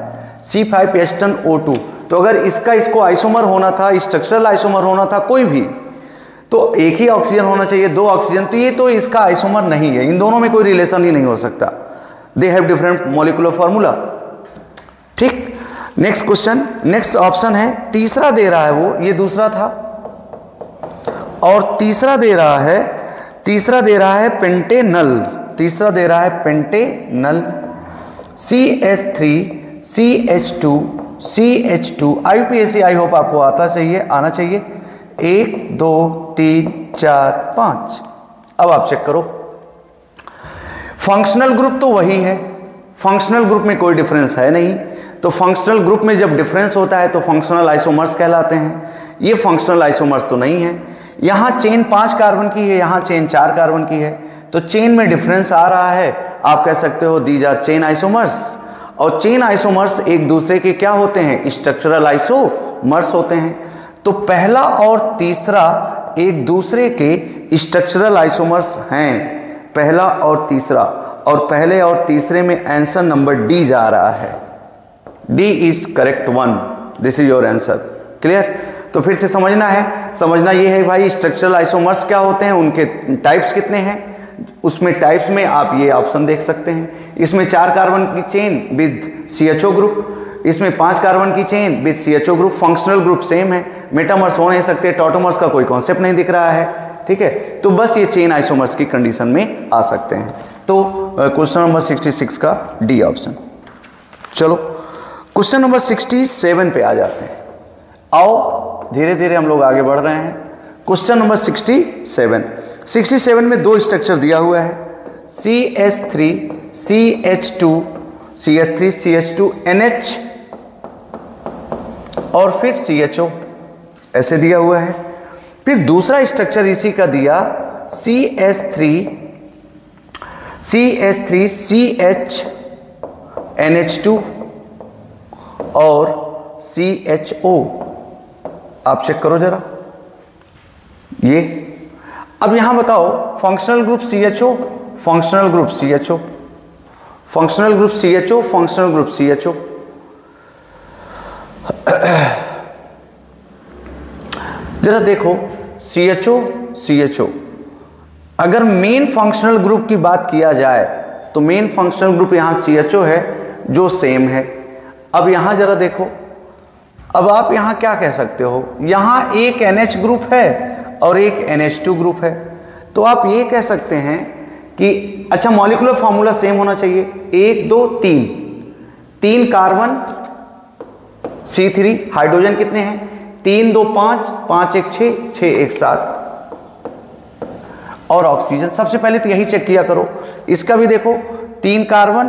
C5H10O2। तो अगर इसको आइसोमर होना था, स्ट्रक्चरल आइसोमर होना था कोई भी, तो एक ही ऑक्सीजन होना चाहिए, 2 ऑक्सीजन। तो ये तो इसका आइसोमर नहीं है, इन दोनों में कोई रिलेशन ही नहीं हो सकता। They have different molecular formula. ठीक, नेक्स्ट क्वेश्चन, नेक्स्ट ऑप्शन है, तीसरा दे रहा है वो, ये दूसरा था, और तीसरा दे रहा है पेंटेनल, तीसरा दे रहा है Pantanal, CH3CH2 IUPAC, I hope आपको आना चाहिए। 1 2 3 4 5। अब आप चेक करो, फंक्शनल ग्रुप तो वही है, फंक्शनल ग्रुप में कोई डिफरेंस है नहीं। तो फंक्शनल ग्रुप में जब डिफरेंस होता है तो फंक्शनल आइसोमर्स कहलाते हैं। ये फंक्शनल आइसोमर्स तो नहीं है। यहाँ चेन 5 कार्बन की है, यहाँ चेन 4 कार्बन की है, तो चेन में डिफरेंस आ रहा है। आप कह सकते हो दीज आर चेन आइसोमर्स। और चेन आइसोमर्स एक दूसरे के क्या होते हैं, स्ट्रक्चरल आइसोमर्स होते हैं। तो पहला और तीसरा एक दूसरे के स्ट्रक्चरल आइसोमर्स हैं, पहला और तीसरा। और पहले और तीसरे में आंसर नंबर डी जा रहा है, D is correct one, this is your answer. Clear? तो फिर से समझना ये है भाई, स्ट्रक्चरल आइसोमर्स क्या होते हैं, उनके टाइप्स कितने हैं। उसमें टाइप्स में आप ये ऑप्शन देख सकते हैं। इसमें 4 कार्बन की चेन विद CHO ग्रुप, इसमें 5 कार्बन की chain with CHO group. Functional group same है, मेटामर्स हो नहीं सकते, टॉटोमर्स का कोई कॉन्सेप्ट नहीं दिख रहा है। ठीक है, तो बस ये चेन आइसोमर्स की कंडीशन में आ सकते हैं। तो क्वेश्चन नंबर 66 का डी ऑप्शन। चलो क्वेश्चन नंबर 67 पे आ जाते हैं। आओ धीरे धीरे हम लोग आगे बढ़ रहे हैं। क्वेश्चन नंबर 67 में 2 स्ट्रक्चर दिया हुआ है, CH3CH2NH और फिर CHO ऐसे दिया हुआ है। फिर दूसरा स्ट्रक्चर इसी का दिया, CH3CH2NH2 और CHO। आप चेक करो जरा ये। अब यहां बताओ, functional group CHO, functional group CHO, functional group CHO, functional group CHO। जरा देखो CHO, अगर मेन फंक्शनल ग्रुप की बात किया जाए तो मेन फंक्शनल ग्रुप यहां CHO है जो सेम है। अब यहां जरा देखो, अब आप यहां क्या कह सकते हो, यहां एक NH ग्रुप है और एक NH2 ग्रुप है। तो आप ये कह सकते हैं कि अच्छा मॉलिक्यूलर फार्मूला सेम होना चाहिए। 1 2 3 कार्बन C3, हाइड्रोजन कितने हैं, 3 2 5 5 1 6 6 1 7 और ऑक्सीजन। सबसे पहले तो यही चेक किया करो। इसका भी देखो, 3 कार्बन,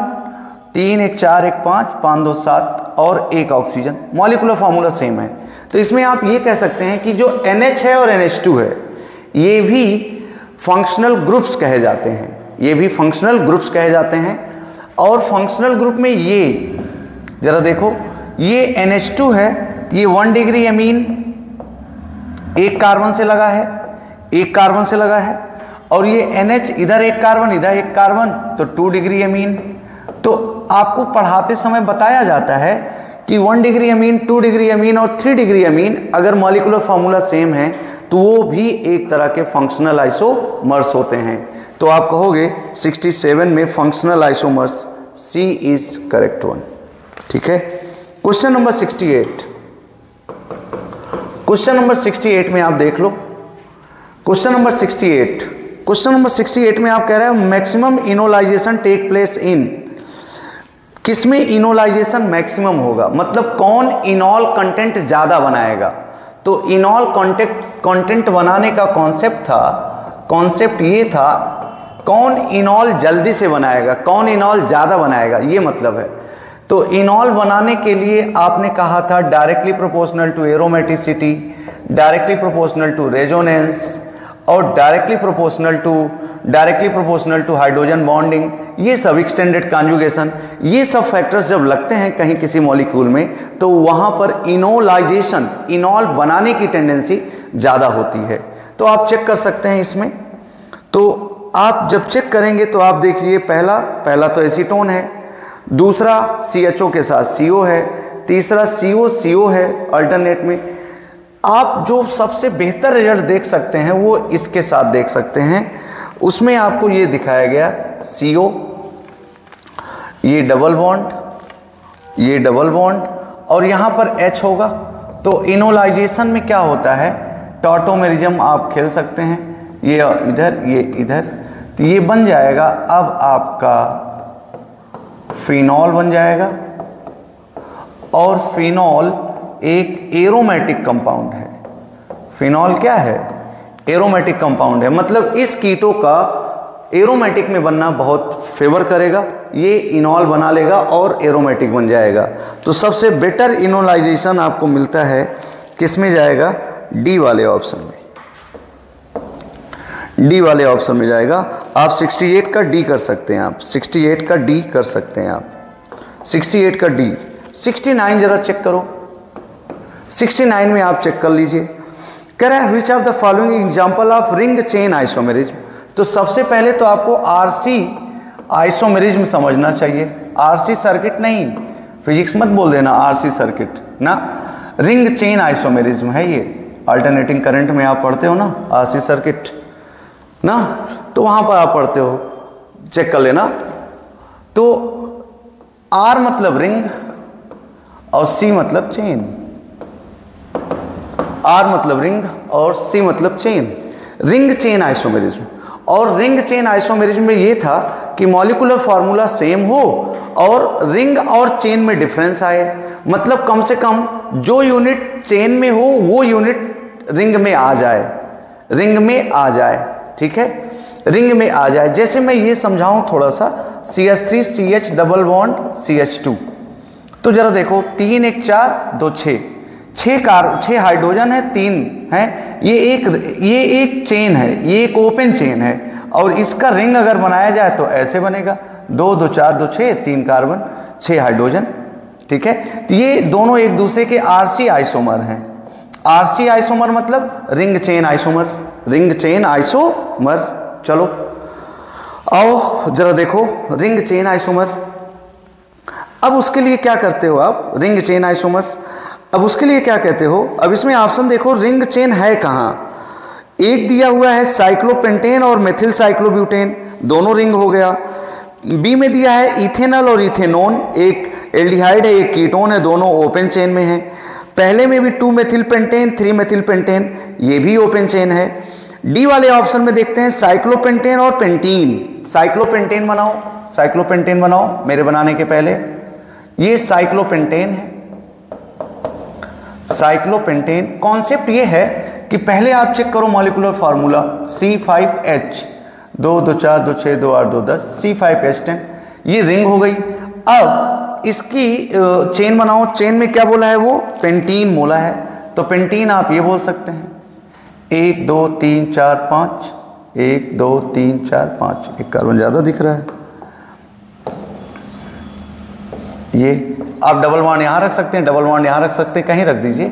3 1 4 1 5 5 2 7 और 1 ऑक्सीजन, मॉलिक्यूलर फार्मूला सेम है। तो इसमें आप ये कह सकते हैं कि जो NH है और NH2 है ये भी फंक्शनल ग्रुप्स कहे जाते हैं, ये भी फंक्शनल ग्रुप्स कहे जाते हैं। और फंक्शनल ग्रुप में ये जरा देखो, ये NH2 है, ये 1 डिग्री अमीन 1 कार्बन से लगा है, 1 कार्बन से लगा है। और ये NH इधर 1 कार्बन, इधर 1 कार्बन, तो 2 डिग्री अमीन। तो आपको पढ़ाते समय बताया जाता है कि 1 डिग्री अमीन, 2 डिग्री अमीन और 3 डिग्री अमीन अगर मॉलिक्यूलर फार्मूला सेम है तो वो भी एक तरह के फंक्शनल आइसोमर्स होते हैं। तो आप कहोगे 67 में functional isomers C is correct one. ठीक है, क्वेश्चन नंबर 68, क्वेश्चन नंबर 68 में आप देख लो। क्वेश्चन नंबर 68 क्वेश्चन नंबर 68 में आप कह रहे हैं maximum enolization take place in, किसमें इनोलाइजेशन मैक्सिमम होगा, मतलब कौन इनॉल कंटेंट ज़्यादा बनाएगा। तो इनॉल कंटेंट बनाने का कॉन्सेप्ट ये था कौन इनॉल जल्दी से बनाएगा, कौन इनॉल ज़्यादा बनाएगा, ये मतलब है। तो इनॉल बनाने के लिए आपने कहा था directly proportional to aromaticity, directly proportional to resonance और directly proportional to hydrogen bonding, ये सब एक्सटेंडेड कॉन्जुगेशन, ये सब फैक्टर्स जब लगते हैं कहीं किसी मॉलिक्यूल में तो वहाँ पर इनोलाइजेशन, इनॉल बनाने की टेंडेंसी ज़्यादा होती है। तो आप चेक कर सकते हैं इसमें। तो आप जब चेक करेंगे तो आप देखिए पहला तो एसीटोन है, दूसरा CHO के साथ CO है, तीसरा CO है अल्टरनेट में। आप जो सबसे बेहतर रिजल्ट देख सकते हैं वो इसके साथ देख सकते हैं। उसमें आपको ये दिखाया गया CO, ये डबल बॉन्ड और यहाँ पर H होगा। तो इनोलाइजेशन में क्या होता है, टॉटोमेरिज्म आप खेल सकते हैं, ये इधर, तो ये बन जाएगा अब आपका फिनॉल बन जाएगा। और फिनॉल एक एरोमेटिक कंपाउंड है। फिनॉल क्या है, एरोमेटिक कंपाउंड है, मतलब इस कीटो का एरोमेटिक में बनना बहुत फेवर करेगा, ये इनॉल बना लेगा और एरोमेटिक बन जाएगा। तो सबसे बेटर इनोलाइजेशन आपको मिलता है किस में जाएगा, डी वाले ऑप्शन में, डी वाले ऑप्शन में जाएगा। आप 68 का डी कर सकते हैं, आप 68 का डी कर सकते हैं, आप 68 का डी। 69 जरा चेक करो, 69 में आप चेक कर लीजिए। कह रहा है which of the following example of ring chain isomerism. तो सबसे पहले तो आपको RC आइसोमेरिज्म समझना चाहिए, RC सर्किट नहीं, फिजिक्स मत बोल देना RC सर्किट ना, रिंग चेन आइसोमेरिज्म है ये। अल्टरनेटिंग करंट में आप पढ़ते हो ना RC सर्किट ना, तो वहां पर आप पढ़ते हो, चेक कर लेना। तो R मतलब रिंग और C मतलब चेन, R मतलब रिंग और C मतलब चेन, रिंग चेन आइसोमेरिज्म। और रिंग चेन आइसोमेरिज्म में ये था कि मॉलिक्यूलर फार्मूला सेम हो और रिंग और चेन में डिफरेंस आए, मतलब कम से कम जो यूनिट चेन में हो वो यूनिट रिंग में आ जाए, ठीक है, रिंग में आ जाए। जैसे मैं ये समझाऊं थोड़ा सा, CH3 CH double bond CH2, तो जरा देखो 3 1 4 2 6 6 हाइड्रोजन है, 3 है, ये एक चेन है, ये एक ओपन चेन है। और इसका रिंग अगर बनाया जाए तो ऐसे बनेगा 2 2 4 2 6, 3 कार्बन 6 हाइड्रोजन, ठीक है। तो ये दोनों एक दूसरे के RC आइसोमर हैं। RC आइसोमर मतलब रिंग चेन आइसोमर। चलो आओ जरा देखो रिंग चेन आइसोमर। अब उसके लिए क्या करते हो आप, रिंग चेन आइसोमर्स, अब उसके लिए क्या कहते हो। अब इसमें ऑप्शन देखो रिंग चेन है कहाँ, एक दिया हुआ है साइक्लोपेंटेन और मेथिल साइक्लोब्यूटेन, दोनों रिंग हो गया। बी में दिया है इथेनॉल और इथेनोन, एक एल्डिहाइड है एक कीटोन है, दोनों ओपन चेन में है। पहले में भी 2 मेथिल पेंटेन 3 मेथिल पेंटेन, ये भी ओपन चेन है। डी वाले ऑप्शन में देखते हैं साइक्लोपेंटेन और पेंटीन, साइक्लोपेंटेन बनाओ मेरे बनाने के पहले, ये साइक्लोपेंटेन है। साइक्लोपेंटेन कॉन्सेप्ट ये है कि पहले आप चेक करो मॉलिक्यूलर फार्मूला C5H 2 2 4 2 6 2 8 2 10 C5H10, ये रिंग हो गई। अब इसकी चेन बनाओ, चेन में क्या बोला है वो, पेंटीन बोला है। तो पेंटीन आप ये बोल सकते हैं 1 2 3 4 5, 1 2 3 4 5, एक कार्बन ज़्यादा दिख रहा है। ये आप डबल बॉन्ड यहाँ रख सकते हैं, डबल बॉन्ड यहाँ रख सकते हैं, कहीं रख दीजिए।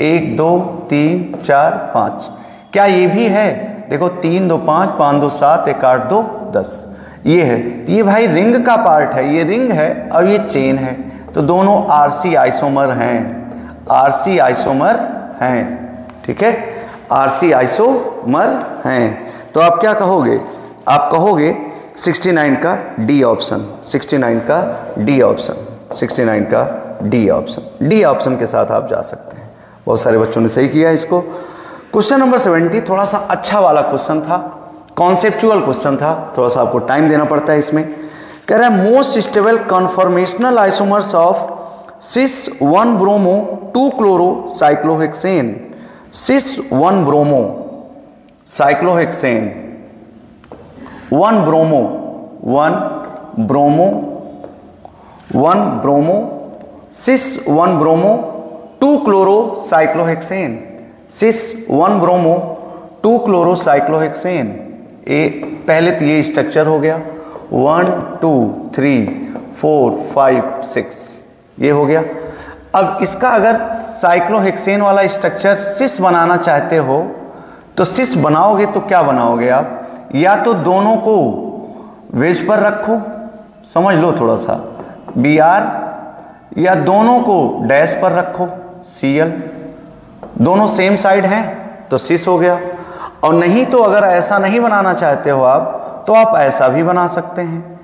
1 2 3 4 5, क्या ये भी है, देखो 3 2 5 5 2 7 1 8 2 10, ये है। तो ये भाई रिंग का पार्ट है, ये रिंग है और ये चेन है, तो दोनों RC आइसोमर हैं, ठीक है, RC आइसोमर हैं। तो आप क्या कहोगे, आप कहोगे 69 का डी ऑप्शन, 69 का डी ऑप्शन, 69 का डी ऑप्शन, डी ऑप्शन के साथ आप जा सकते हैं। बहुत सारे बच्चों ने सही किया इसको। क्वेश्चन नंबर 70 थोड़ा सा अच्छा वाला क्वेश्चन था, कॉन्सेप्चुअल क्वेश्चन था, थोड़ा सा आपको टाइम देना पड़ता है इसमें। कह रहा है most stable conformational isomers of cis 1 bromo 2 chloro cyclohexane. Cis 1 bromo cyclohexane 1 bromo 1 bromo cis 1 bromo 2 chloro cyclohexane. Cis 1 bromo 2 chloro cyclohexane. पहले तो ये स्ट्रक्चर हो गया 1 2 3 4 5 6, ये हो गया। अब इसका अगर साइक्लोहेक्सेन वाला स्ट्रक्चर सिस बनाना चाहते हो तो सिस बनाओगे तो क्या बनाओगे आप, या तो दोनों को वेज पर रखो, समझ लो थोड़ा सा Br, या दोनों को डैश पर रखो Cl, दोनों सेम साइड हैं तो सिस हो गया। और नहीं तो अगर ऐसा नहीं बनाना चाहते हो आप तो आप ऐसा भी बना सकते हैं,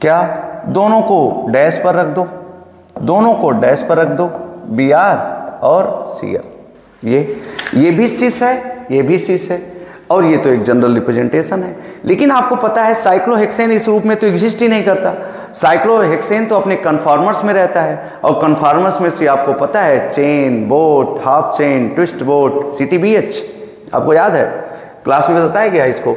क्या, दोनों को डैश पर रख दो, दोनों को डैश पर रख दो Br और Cl। ये भी सिस है, ये भी सिस है, और ये तो एक जनरल रिप्रेजेंटेशन है। लेकिन आपको पता है साइक्लोहेक्सेन इस रूप में तो एग्जिस्ट ही नहीं करता। साइक्लोहेक्सेन तो अपने कन्फॉर्मर्स में रहता है, और कन्फॉर्मर्स में से आपको पता है chain, boat, half chain, twist boat, CTBH, आपको याद है, क्लास में बताया गया इसको।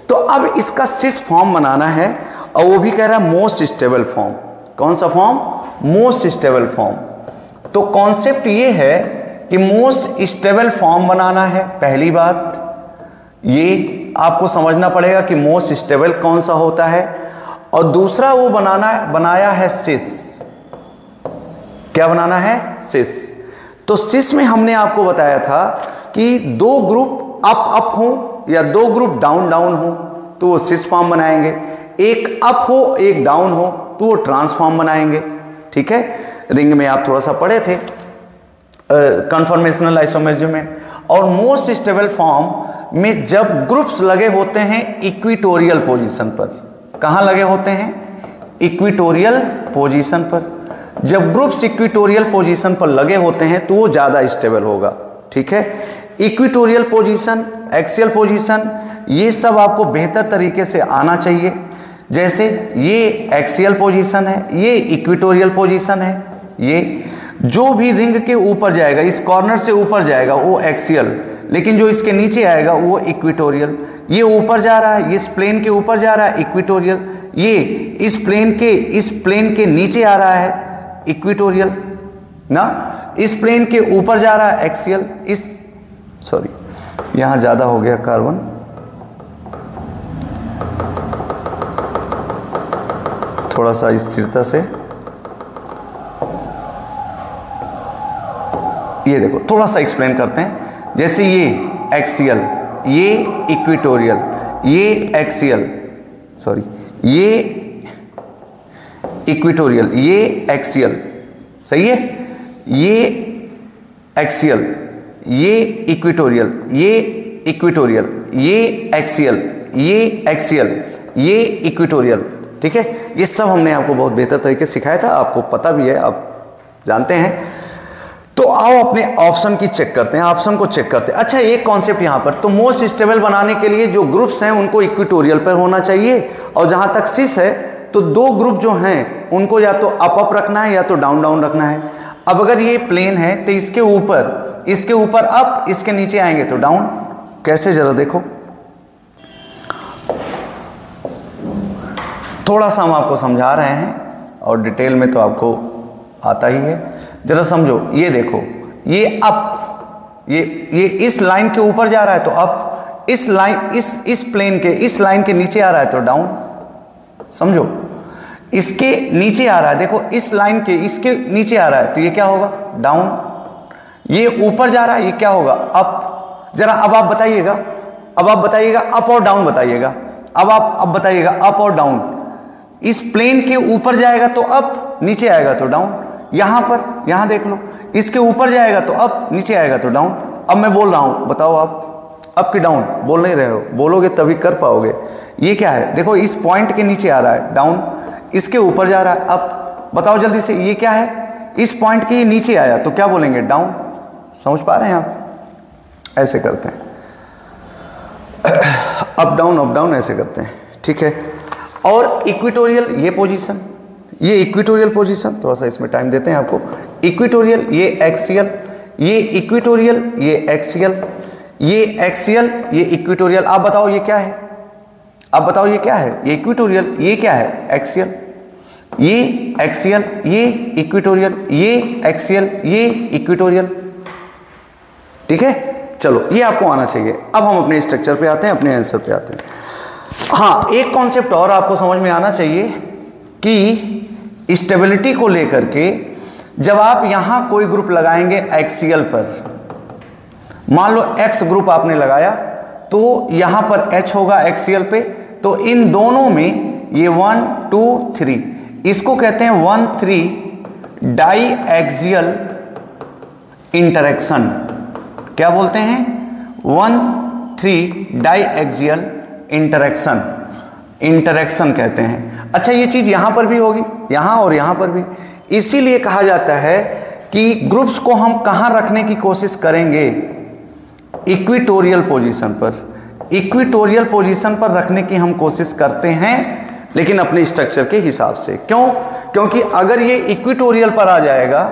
तो अब इसका सिस फॉर्म बनाना है, और वो भी कह रहा है मोस्ट स्टेबल फॉर्म। कौन सा फॉर्म, मोस्ट स्टेबल फॉर्म। तो कॉन्सेप्ट ये है कि मोस्ट स्टेबल फॉर्म बनाना है। पहली बात ये आपको समझना पड़ेगा कि मोस्ट स्टेबल कौन सा होता है, और दूसरा वो बनाया है सिस। क्या बनाना है, सिस। तो सिस में हमने आपको बताया था कि 2 ग्रुप अप हो या 2 ग्रुप डाउन हो तो वो सिस फॉर्म बनाएंगे, एक अप हो एक डाउन हो तो वो ट्रांसफॉर्म बनाएंगे। ठीक है, रिंग में आप थोड़ा सा पढ़े थे कन्फॉर्मेशनल आइसोमेरिज्म में। और मोस्ट स्टेबल फॉर्म में जब ग्रुप्स लगे होते हैं इक्विटोरियल पोजीशन पर, कहाँ लगे होते हैं, इक्विटोरियल पोजीशन पर। जब ग्रुप्स इक्विटोरियल पोजीशन पर लगे होते हैं तो वो ज़्यादा स्टेबल होगा। ठीक है, इक्विटोरियल पोजीशन, एक्सियल पोजीशन, ये सब आपको बेहतर तरीके से आना चाहिए। जैसे ये एक्सियल पोजीशन है, ये इक्विटोरियल पोजीशन है, ये जो भी रिंग के ऊपर जाएगा, इस कॉर्नर से ऊपर जाएगा वो एक्सियल, लेकिन जो इसके नीचे आएगा वो इक्विटोरियल। ये ऊपर जा रहा है, इस प्लेन के ऊपर जा रहा है, इक्विटोरियल। ये इस प्लेन के नीचे आ रहा है, इक्विटोरियल ना। इस प्लेन के ऊपर जा रहा है, एक्सियल। यहाँ ज़्यादा हो गया कार्बन, थोड़ा सा स्थिरता से। ये देखो थोड़ा सा एक्सप्लेन करते हैं। जैसे ये एक्सियल, ये इक्विटोरियल, ये एक्सियल, ये इक्विटोरियल, ये एक्सियल, सही है, ये एक्सियल, ये इक्विटोरियल, ये इक्विटोरियल, ये एक्सियल, ये एक्सियल, ये इक्विटोरियल। ठीक है, ये सब हमने आपको बहुत बेहतर तरीके से सिखाया था, आपको पता भी है, आप जानते हैं। तो आओ अपने ऑप्शन की चेक करते हैं, ऑप्शन को चेक करते हैं। अच्छा, एक कॉन्सेप्ट यहाँ पर, तो मोस्ट स्टेबल बनाने के लिए जो ग्रुप्स हैं उनको इक्विटोरियल पर होना चाहिए, और जहाँ तक सिस है तो 2 ग्रुप जो हैं उनको या तो अप रखना है या तो डाउन रखना है। अब अगर ये प्लेन है तो इसके ऊपर अप, इसके नीचे आएंगे तो डाउन। कैसे, जरा देखो, थोड़ा सा हम आपको समझा रहे हैं और डिटेल में तो आपको आता ही है। जरा समझो, ये देखो, ये अप, ये इस लाइन के ऊपर जा रहा है तो अप, इस लाइन इस प्लेन के इस लाइन के नीचे आ रहा है तो डाउन। समझो, इसके नीचे आ रहा है, देखो इस लाइन के इसके नीचे आ रहा है तो ये क्या होगा, डाउन। ये ऊपर जा रहा है, ये क्या होगा, अप। जरा अब आप बताइएगा, अप और डाउन बताइएगा। अब बताइएगा अप और डाउन। इस प्लेन के ऊपर जाएगा तो अप, नीचे आएगा तो डाउन। यहाँ देख लो, इसके ऊपर जाएगा तो अप, नीचे आएगा तो डाउन। अब मैं बोल रहा हूं, बताओ आप अप की डाउन बोल नहीं रहे हो, बोलोगे तभी कर पाओगे। ये क्या है, देखो इस पॉइंट के नीचे आ रहा है डाउन, इसके ऊपर जा रहा है अप। बताओ जल्दी से, ये क्या है, इस पॉइंट के नीचे आया तो क्या बोलेंगे, डाउन। समझ पा रहे हैं आप, ऐसे करते हैं। अप डाउन ऐसे करते हैं, ठीक है। और इक्वेटोरियल ये पोजीशन, ये इक्वेटोरियल पोजीशन, थोड़ा सा इसमें टाइम देते हैं आपको। इक्वेटोरियल ये एक्सियल, ये इक्वेटोरियल ये एक्सियल, ये एक्सियल ये इक्वेटोरियल। आप बताओ ये क्या है, आप बताओ ये क्या है, ये इक्वेटोरियल, ये क्या है एक्सियल, ये एक्सियल, ये इक्वेटोरियल, ये एक्सियल, ये इक्वेटोरियल, ठीक है। चलो ये आपको आना चाहिए। अब हम अपने स्ट्रक्चर पे आते हैं, अपने आंसर पे आते हैं। हाँ, एक कॉन्सेप्ट और आपको समझ में आना चाहिए कि स्टेबिलिटी को लेकर के जब आप यहां कोई ग्रुप लगाएंगे एक्सियल पर, मान लो एक्स ग्रुप आपने लगाया तो यहां पर एच होगा एक्सियल पे, तो इन दोनों में ये 1 2 3, इसको कहते हैं 1,3 डाई एक्सियल इंटरेक्शन। क्या बोलते हैं, 1,3 डाई एक्सियल इंटरेक्शन, इंटरेक्शन कहते हैं। अच्छा, ये चीज यहां पर भी होगी, यहां और यहां पर भी, इसीलिए कहा जाता है कि ग्रुप्स को हम कहां रखने की कोशिश करेंगे, इक्वेटोरियल पोजीशन पर, इक्वेटोरियल पोजीशन पर रखने की हम कोशिश करते हैं, लेकिन अपने स्ट्रक्चर के हिसाब से। क्यों, क्योंकि अगर ये इक्वेटोरियल पर आ जाएगा,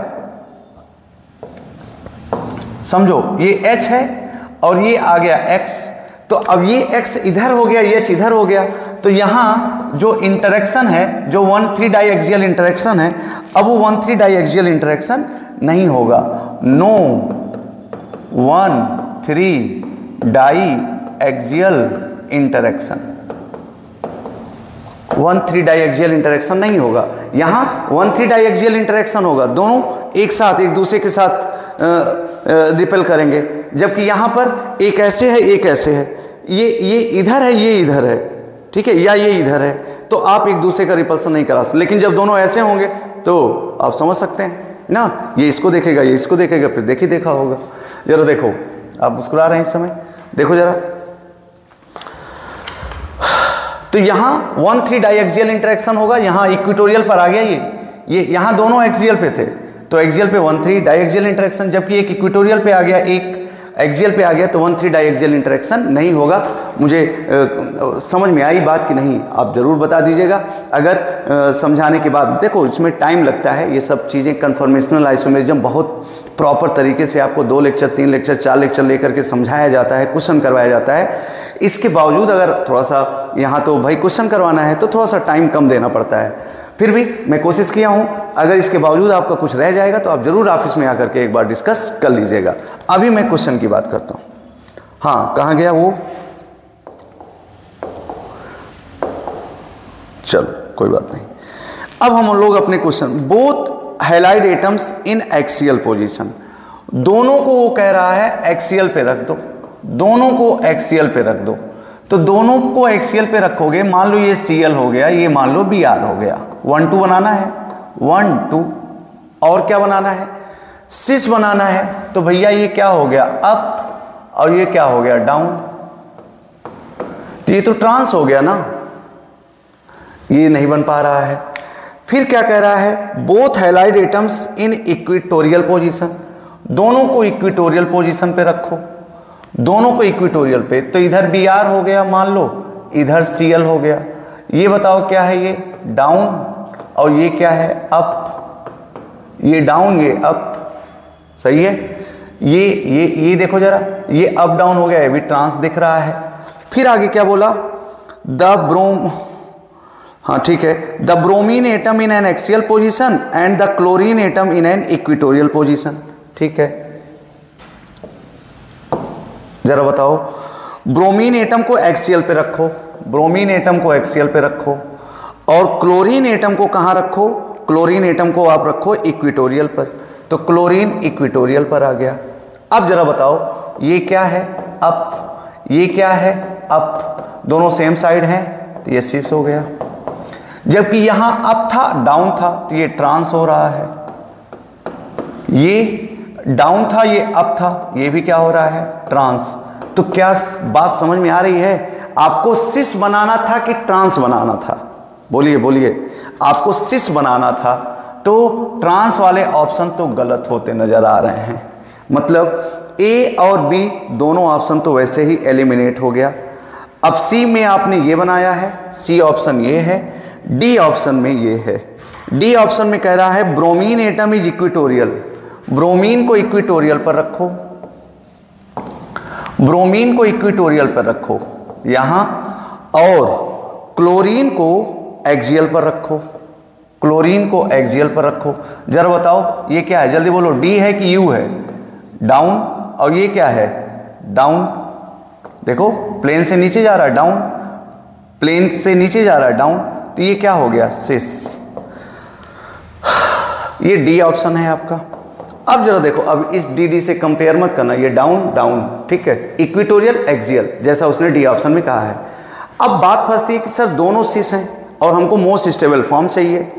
समझो ये H है और ये आ गया X, तो अब ये X इधर हो गया, ये H इधर हो गया, तो यहां जो इंटरेक्शन है, जो 1,3 डाई एक्सियल इंटरेक्शन है, अब वो 1,3 डाई एक्सियल इंटरेक्शन नहीं होगा। No 1,3 di axial interaction, 1,3 di axial interaction नहीं होगा। यहां 1,3 डाई एक्सियल इंटरेक्शन होगा, दोनों एक साथ एक दूसरे के साथ रिपेल करेंगे, जबकि यहां पर एक ऐसे है एक ऐसे है, ये इधर है ये इधर है, ठीक है, या ये इधर है, तो आप एक दूसरे का रिपल्सन नहीं करा सकते। लेकिन जब दोनों ऐसे होंगे तो आप समझ सकते हैं ना, ये इसको देखेगा ये इसको देखेगा, फिर देखा होगा। जरा देखो, आप मुस्कुरा रहे हैं इस समय, देखो जरा, तो यहां 1,3 डाई एक्सियल इंटरेक्शन होगा, यहां इक्वेटोरियल पर आ गया, ये यहां दोनों एक्सियल पे थे, तो एक्सियल पे 1,3 डाई एक्सियल इंटरेक्शन, जबकि एक इक्वेटोरियल पे आ गया, एक एक्सियल पे आ गया, तो 1,3 डाई एक्सियल इंटरेक्शन नहीं होगा। मुझे समझ में आई बात कि नहीं, आप जरूर बता दीजिएगा अगर समझाने के बाद। देखो इसमें टाइम लगता है, ये सब चीज़ें कन्फर्मेशनल आइसोमेरिज्म बहुत प्रॉपर तरीके से आपको 2 लेक्चर 3 लेक्चर 4 लेक्चर लेकर के समझाया जाता है, क्वेश्चन करवाया जाता है। इसके बावजूद अगर थोड़ा सा यहाँ तो भाई क्वेश्चन करवाना है तो थोड़ा सा टाइम कम देना पड़ता है, फिर भी मैं कोशिश किया हूँ। अगर इसके बावजूद आपका कुछ रह जाएगा तो आप जरूर ऑफिस में आकर के एक बार डिस्कस कर लीजिएगा। अभी मैं क्वेश्चन की बात करता हूँ। हाँ, कहाँ गया वो, चलो कोई बात नहीं। अब हम लोग अपने question, both halide atoms in axial position, दोनों को वो कह रहा है एक्सियल पे रख दो, दोनों को एक्सियल पे रख दो। तो दोनों को एक्सियल पे रखोगे, मान लो ये Cl हो गया, ये मान लो Br हो गया, 1 2 बनाना है, 1 2, और क्या बनाना है, सिस बनाना है। तो भैया ये क्या हो गया अप, और ये क्या हो गया डाउन, तो ये तो ट्रांस हो गया ना, ये नहीं बन पा रहा है। फिर क्या कह रहा है, both halide atoms in equatorial position, दोनों को इक्वेटोरियल पोजीशन पे रखो, दोनों को इक्वेटोरियल पे। तो इधर Br हो गया मान लो, इधर Cl हो गया। ये बताओ क्या है, ये डाउन और ये क्या है अप, ये डाउन ये अप, सही है। ये देखो जरा, ये अप डाउन हो गया, ये भी ट्रांस दिख रहा है। फिर आगे क्या बोला, द ब्रोम, हाँ ठीक है, the bromine atom in an axial position and the chlorine atom in an equatorial position, ठीक है। जरा बताओ, ब्रोमीन एटम को एक्सियल पे रखो, ब्रोमीन एटम को एक्सियल पे रखो, और क्लोरीन एटम को कहाँ रखो, क्लोरीन एटम को आप रखो इक्वेटोरियल पर। तो क्लोरीन इक्वेटोरियल पर आ गया। अब जरा बताओ, ये क्या है अप, ये क्या है अप, दोनों सेम साइड हैं, तो ये सिस हो गया। जबकि यहां अप था डाउन था, तो ये ट्रांस हो रहा है। ये डाउन था ये अप था, ये भी क्या हो रहा है ट्रांस। तो क्या बात समझ में आ रही है, आपको सिस बनाना था कि ट्रांस बनाना था, बोलिए बोलिए, आपको सिस बनाना था, तो ट्रांस वाले ऑप्शन तो गलत होते नजर आ रहे हैं। मतलब ए और बी दोनों ऑप्शन तो वैसे ही एलिमिनेट हो गया। अब सी में आपने ये बनाया है, सी ऑप्शन ये है, डी ऑप्शन में ये है। डी ऑप्शन में कह रहा है bromine atom is equatorial, bromine को इक्विटोरियल पर रखो, ब्रोमीन को इक्विटोरियल पर रखो यहां, और क्लोरीन को एक्सियल पर रखो, क्लोरीन को एक्सियल पर रखो। जरा बताओ ये क्या है, जल्दी बोलो, डी है कि यू है? डाउन। और ये क्या है? डाउन। देखो प्लेन से नीचे जा रहा है डाउन, प्लेन से नीचे जा रहा है डाउन, तो ये क्या हो गया? सिस। ये डी ऑप्शन है आपका। अब जरा देखो, अब इस डी से कंपेयर मत करना, ये डाउन डाउन, ठीक है, इक्विटोरियल एक्सियल जैसा उसने डी ऑप्शन में कहा है। अब बात फंसती है कि सर दोनों सिस हैं और हमको मोस्ट स्टेबल फॉर्म चाहिए।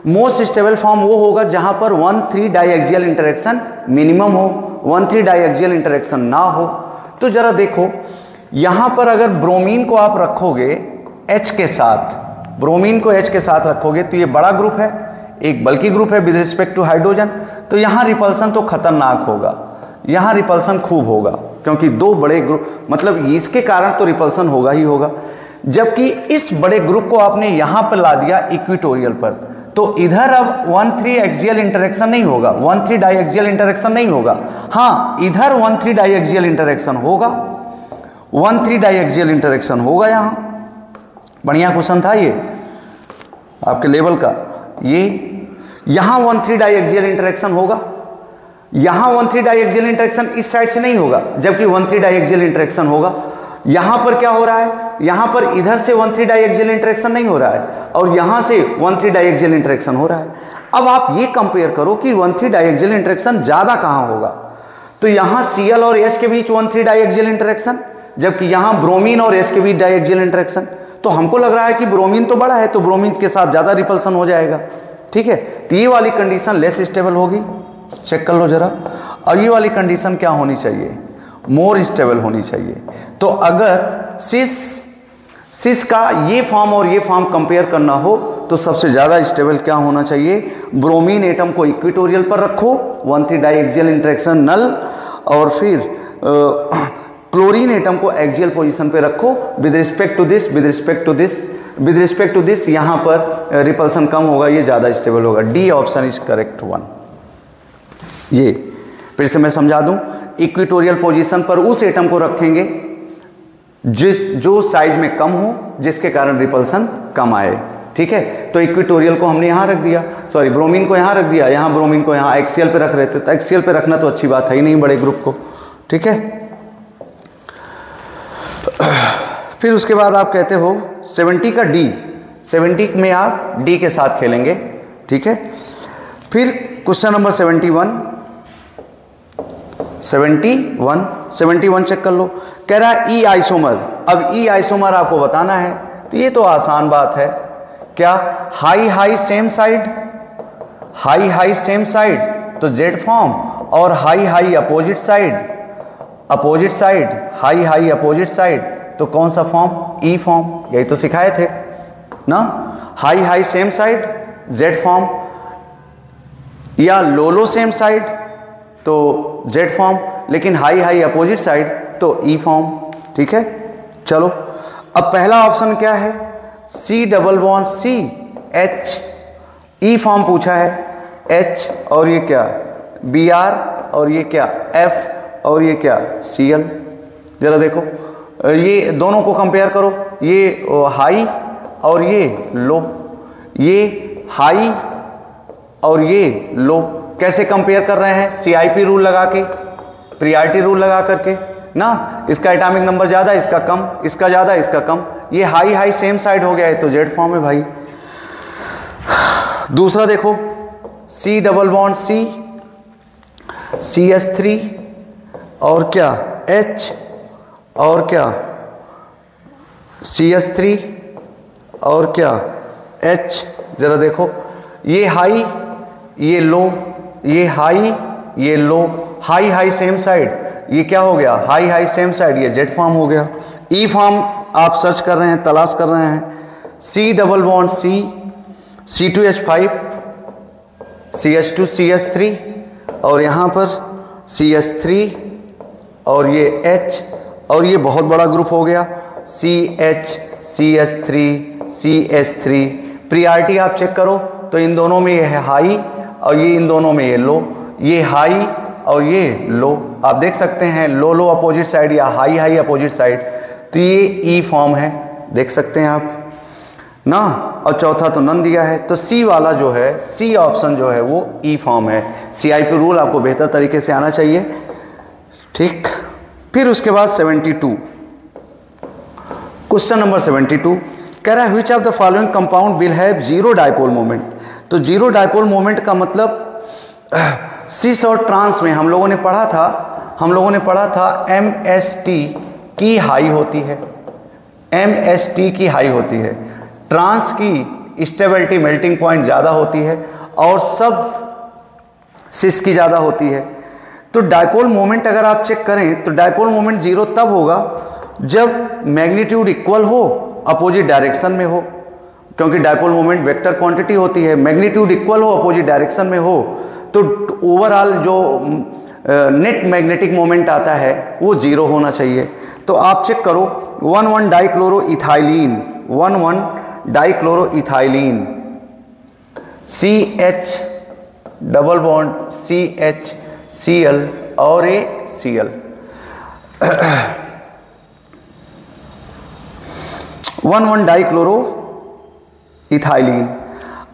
मोस्ट स्टेबल फॉर्म वो होगा जहां पर 1,3 डाइएक्सियल इंटरेक्शन मिनिमम हो, 1,3 डाइएक्सियल इंटरेक्शन ना हो। तो जरा देखो यहां पर अगर ब्रोमीन को आप रखोगे H के साथ, ब्रोमीन को H के साथ रखोगे तो ये बड़ा ग्रुप है, एक बल्कि ग्रुप है विद रिस्पेक्ट टू हाइड्रोजन, तो यहां रिपल्सन तो खतरनाक होगा, यहां रिपल्सन खूब होगा, क्योंकि दो बड़े ग्रुप, मतलब इसके कारण तो रिपल्सन होगा ही होगा। जबकि इस बड़े ग्रुप को आपने यहां पर ला दिया इक्विटोरियल पर, तो इधर अब 1,3 एक्सियल इंटरेक्शन नहीं होगा, 1,3 डाइएक्सियल इंटरेक्शन नहीं होगा। हाँ इधर 1,3 डाइएक्सियल इंटरेक्शन होगा, 1,3 डाइएक्सियल इंटरेक्शन होगा। यहां बढ़िया क्वेश्चन था ये आपके लेवल का। ये यहां 1,3 डाइएक्सियल इंटरेक्शन होगा, यहां 1,3 डाइएक्सियल इंटरेक्शन इस साइड से नहीं होगा, जबकि 1,3 डाइएक्सियल इंटरेक्शन होगा। यहां पर क्या हो रहा है, यहां पर इधर से 1,3 डाइएक्सियल इंटरेक्शन नहीं हो रहा है और यहां से 1,3 डाइएक्सियल इंटरेक्शन हो रहा है। अब आप ये कंपेयर करो कि 1,3 डाइएक्सियल इंटरेक्शन ज्यादा कहां होगा, तो यहां Cl और H के बीच 1,3 डाइएक्सियल इंटरेक्शन, जबकि यहां ब्रोमीन और H के बीच डाइएक्सियल इंटरेक्शन। तो हमको लग रहा है कि ब्रोमीन तो बड़ा है, तो ब्रोमीन के साथ ज्यादा रिपल्सन हो जाएगा, ठीक है। तो ये वाली कंडीशन लेस स्टेबल होगी, चेक कर लो जरा। और ये वाली कंडीशन क्या होनी चाहिए? मोर स्टेबल होनी चाहिए। तो अगर सिस का ये फॉर्म और ये फॉर्म कंपेयर करना हो तो सबसे ज़्यादा स्टेबल क्या होना चाहिए? ब्रोमीन एटम को इक्विटोरियल पर रखो, 1,3 डाइएक्सियल इंटरेक्शन नल, और फिर क्लोरीन एटम को एक्सियल पोजीशन पे रखो with respect to this, with respect to this, with respect to this, यहाँ पर रिपल्सन कम होगा, ये ज़्यादा स्टेबल होगा। D option is correct one. ये फिर से मैं समझा दूं, इक्विटोरियल पोजीशन पर उस एटम को रखेंगे जो साइज में कम हो, जिसके कारण रिपल्सन कम आए, ठीक है। तो इक्विटोरियल को हमने यहाँ रख दिया, सॉरी ब्रोमीन को यहाँ रख दिया, यहाँ ब्रोमीन को यहाँ एक्सियल पे रख रहे थे, तो एक्सियल पे रखना तो अच्छी बात है ही नहीं बड़े ग्रुप को, ठीक है। फिर उसके बाद आप कहते हो 70 का डी, 70 में आप डी के साथ खेलेंगे, ठीक है। फिर क्वेश्चन नंबर 71 चेक कर लो। कह रहा है ई आइसोमर। अब ई आइसोमर आपको बताना है, तो ये तो आसान बात है। क्या? High high same side, high high same side तो जेड फॉर्म, और high high opposite side, opposite side, high high opposite side तो कौन सा फॉर्म? ई फॉर्म। यही तो सिखाए थे ना, high high same side Z form, या लो लो सेम साइड तो जेड फॉर्म, लेकिन हाई हाई अपोजिट साइड तो ई फॉर्म, ठीक है। चलो अब पहला ऑप्शन क्या है? C double bond C H, E form पूछा है, एच और ये क्या बी आर, और ये क्या एफ, और ये क्या सी एल। जरा देखो ये दोनों को कंपेयर करो, ये हाई और ये लो, ये हाई और ये लो, कैसे कंपेयर कर रहे हैं? CIP रूल लगा के, प्रियॉरिटी रूल लगा करके ना, इसका एटॉमिक नंबर ज़्यादा, इसका कम, इसका ज़्यादा, इसका कम, ये हाई हाई सेम साइड हो गया है तो जेड फॉर्म है भाई। दूसरा देखो C double bond C, CH3 और क्या H, और क्या CH3 और क्या H। जरा देखो ये हाई ये लो, ये हाई ये लो, हाई हाई सेम साइड, ये क्या हो गया? हाई हाई सेम साइड, ये जेड फॉर्म हो गया। ई फॉर्म आप सर्च कर रहे हैं, तलाश कर रहे हैं, C double bond C, C2H5, CH2 CH3 और यहाँ पर CH3 और ये H, और ये बहुत बड़ा ग्रुप हो गया CH, CH3 प्रियॉरिटी आप चेक करो तो इन दोनों में ये है हाई और ये इन दोनों में ये लो, ये हाई और ये लो। आप देख सकते हैं लो लो अपोजिट साइड या हाई हाई अपोजिट साइड, तो ये ई फॉर्म है, देख सकते हैं आप ना। और चौथा तो नन दिया है, तो सी वाला जो है, सी ऑप्शन जो है वो ई फॉर्म है। CIP रूल आपको बेहतर तरीके से आना चाहिए, ठीक। फिर उसके बाद 72, क्वेश्चन नंबर 72 कह रहा है which of the following compound will have zero dipole moment. तो जीरो डायपोल मोमेंट का मतलब सिस और ट्रांस में हम लोगों ने पढ़ा था MST की हाई होती है, MST की हाई होती है, ट्रांस की स्टेबिलिटी मेल्टिंग पॉइंट ज़्यादा होती है और सब सिस की ज़्यादा होती है। तो डायपोल मोमेंट अगर आप चेक करें तो डायपोल मोमेंट जीरो तब होगा जब मैग्नीट्यूड इक्वल हो, अपोजिट डायरेक्शन में हो, क्योंकि डायपोल मोमेंट वेक्टर क्वांटिटी होती है। मैग्नीट्यूड इक्वल हो, अपोजिट डायरेक्शन में हो, तो ओवरऑल जो नेट मैग्नेटिक मोमेंट आता है वो जीरो होना चाहिए। तो आप चेक करो 1,1 डाइक्लोरोइथाइलिन, 1,1 डाइक्लोरोइथाइलिन, CH double bond CH Cl और ए Cl, 1,1 डाइक्लोरोइथाइलिन।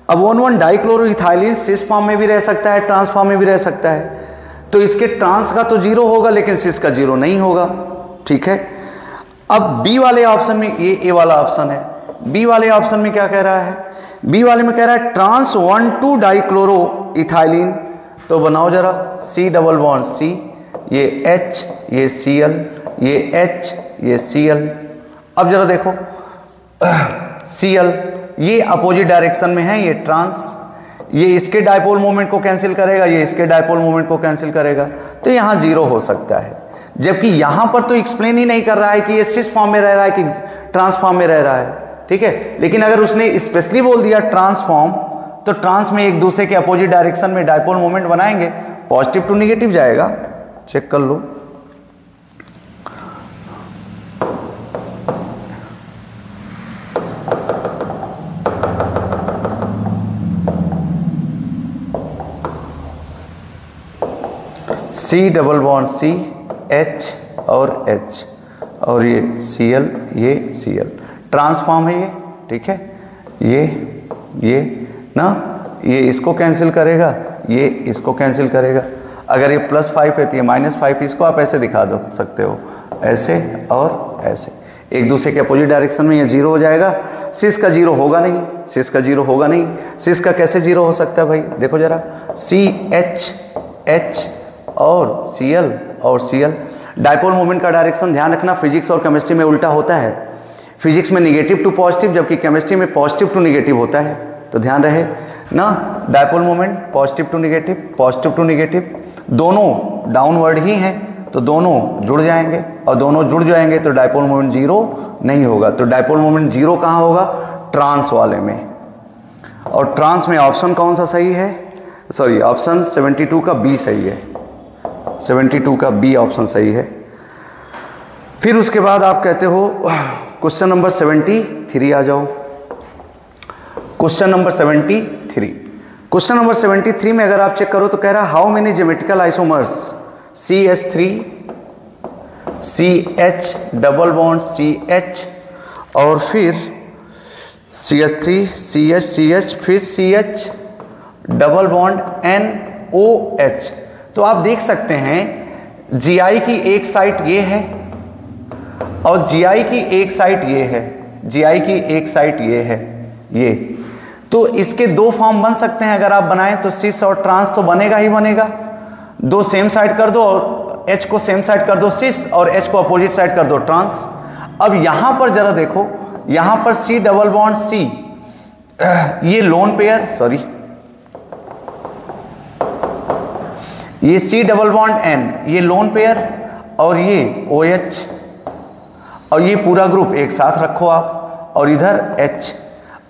अब 1,1 डाइक्लोरोइथाइलिन सिस फॉर्म में भी रह सकता है, ट्रांस फॉर्म में भी रह सकता है, तो इसके ट्रांस का तो जीरो होगा लेकिन सिस का जीरो नहीं होगा, ठीक है। अब बी वाले ऑप्शन में, ये ए वाला ऑप्शन है, बी वाले ऑप्शन में क्या कह रहा है, बी वाले में कह रहा है ट्रांस 1,2 डाइक्लोरोइथाइलिन। तो बनाओ जरा C डबल बॉन्ड C, ये H, ये Cl, ये H, ये Cl। अब जरा देखो Cl ये अपोजिट डायरेक्शन में है, ये ट्रांस, ये इसके डायपोल मोमेंट को कैंसिल करेगा, ये इसके डायपोल मोमेंट को कैंसिल करेगा, तो यहाँ जीरो हो सकता है। जबकि यहाँ पर तो एक्सप्लेन ही नहीं कर रहा है कि ये सिस फॉर्म में रह रहा है कि ट्रांस फॉर्म में रह रहा है, ठीक है। लेकिन अगर उसने स्पेशली बोल दिया ट्रांसफॉर्म, तो ट्रांस में एक दूसरे के अपोजिट डायरेक्शन में डायपोल मोमेंट बनाएंगे, पॉजिटिव टू निगेटिव जाएगा, चेक कर लो। C double bond C, H और H और ये Cl, ये Cl, ट्रांसफॉर्म है ये, ठीक है। ये ना, ये इसको कैंसिल करेगा, ये इसको कैंसिल करेगा। अगर ये +5 है तो ये -5, इसको आप ऐसे दिखा दो सकते हो, ऐसे और ऐसे, एक दूसरे के अपोजिट डायरेक्शन में ये जीरो हो जाएगा। सिस का जीरो होगा नहीं, सिस का जीरो होगा नहीं, सिस का कैसे जीरो हो सकता है भाई, देखो जरा, CH, H और Cl और Cl। डायपोल मोमेंट का डायरेक्शन ध्यान रखना फिजिक्स और केमिस्ट्री में उल्टा होता है, फिजिक्स में निगेटिव टू पॉजिटिव जबकि केमिस्ट्री में पॉजिटिव टू निगेटिव होता है, तो ध्यान रहे ना। Dipole moment positive to negative, दोनों डाउनवर्ड ही हैं तो दोनों जुड़ जाएंगे, और दोनों जुड़ जाएंगे तो डायपोल मोमेंट जीरो नहीं होगा। तो डायपोल मोमेंट जीरो कहाँ होगा, ट्रांस वाले में। और ट्रांस में ऑप्शन कौन सा सही है, सॉरी ऑप्शन 72 का बी सही है, 72 का बी ऑप्शन सही है। फिर उसके बाद आप कहते हो क्वेश्चन नंबर 73 आ जाओ। क्वेश्चन नंबर 73, क्वेश्चन नंबर 73 में अगर आप चेक करो तो कह रहा है how many geometrical isomers CH3, CH double bond CH और फिर CH3, CH, फिर CH डबल बॉन्ड NOH। तो आप देख सकते हैं Gi की एक साइड ये है और Gi की एक साइड ये है, Gi की एक साइड ये है, ये। तो इसके दो फॉर्म बन सकते हैं अगर आप बनाएं तो, सिस और ट्रांस तो बनेगा ही बनेगा। दो सेम साइड कर दो और H को सेम साइड कर दो सिस और H को अपोजिट साइड कर दो ट्रांस। अब यहां पर जरा देखो, यहां पर C डबल बॉन्ड C, ये लोन पेयर, सॉरी ये C डबल बॉन्ड N, ये लोन पेयर और ये OH और ये पूरा ग्रुप एक साथ रखो आप, और इधर H।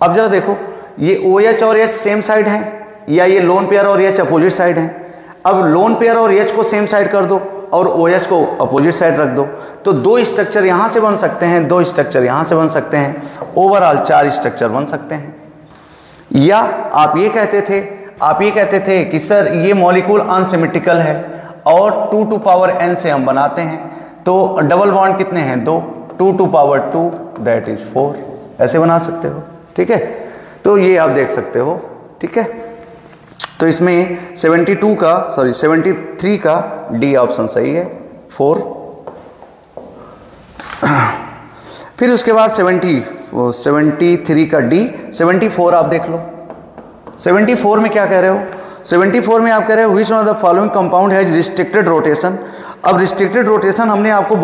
अब जरा देखो ये OH और H सेम साइड हैं या ये लोन पेयर और H अपोजिट साइड हैं। अब लोन पेयर और H को सेम साइड कर दो और OH को अपोजिट साइड रख दो, तो 2 स्ट्रक्चर यहाँ से बन सकते हैं, 2 स्ट्रक्चर यहाँ से बन सकते हैं, ओवरऑल 4 स्ट्रक्चर बन सकते हैं। या आप ये कहते थे कि सर ये मॉलिक्यूल अनसिमेट्रिकल है और 2 टू पावर n से हम बनाते हैं, तो डबल बॉन्ड कितने हैं, 2, 2 टू पावर 2 दैट इज 4, ऐसे बना सकते हो। ठीक है, तो ये आप देख सकते हो। ठीक है, तो इसमें 73 का डी ऑप्शन सही है, 4। फिर उसके बाद 73 का डी, 74 आप देख लो। 74 में क्या कह रहे हो, 74 में आप कह रहे हो which one of the following compound has restricted rotation. अब रिस्ट्रिक्टेड रोटेशन हमने आपको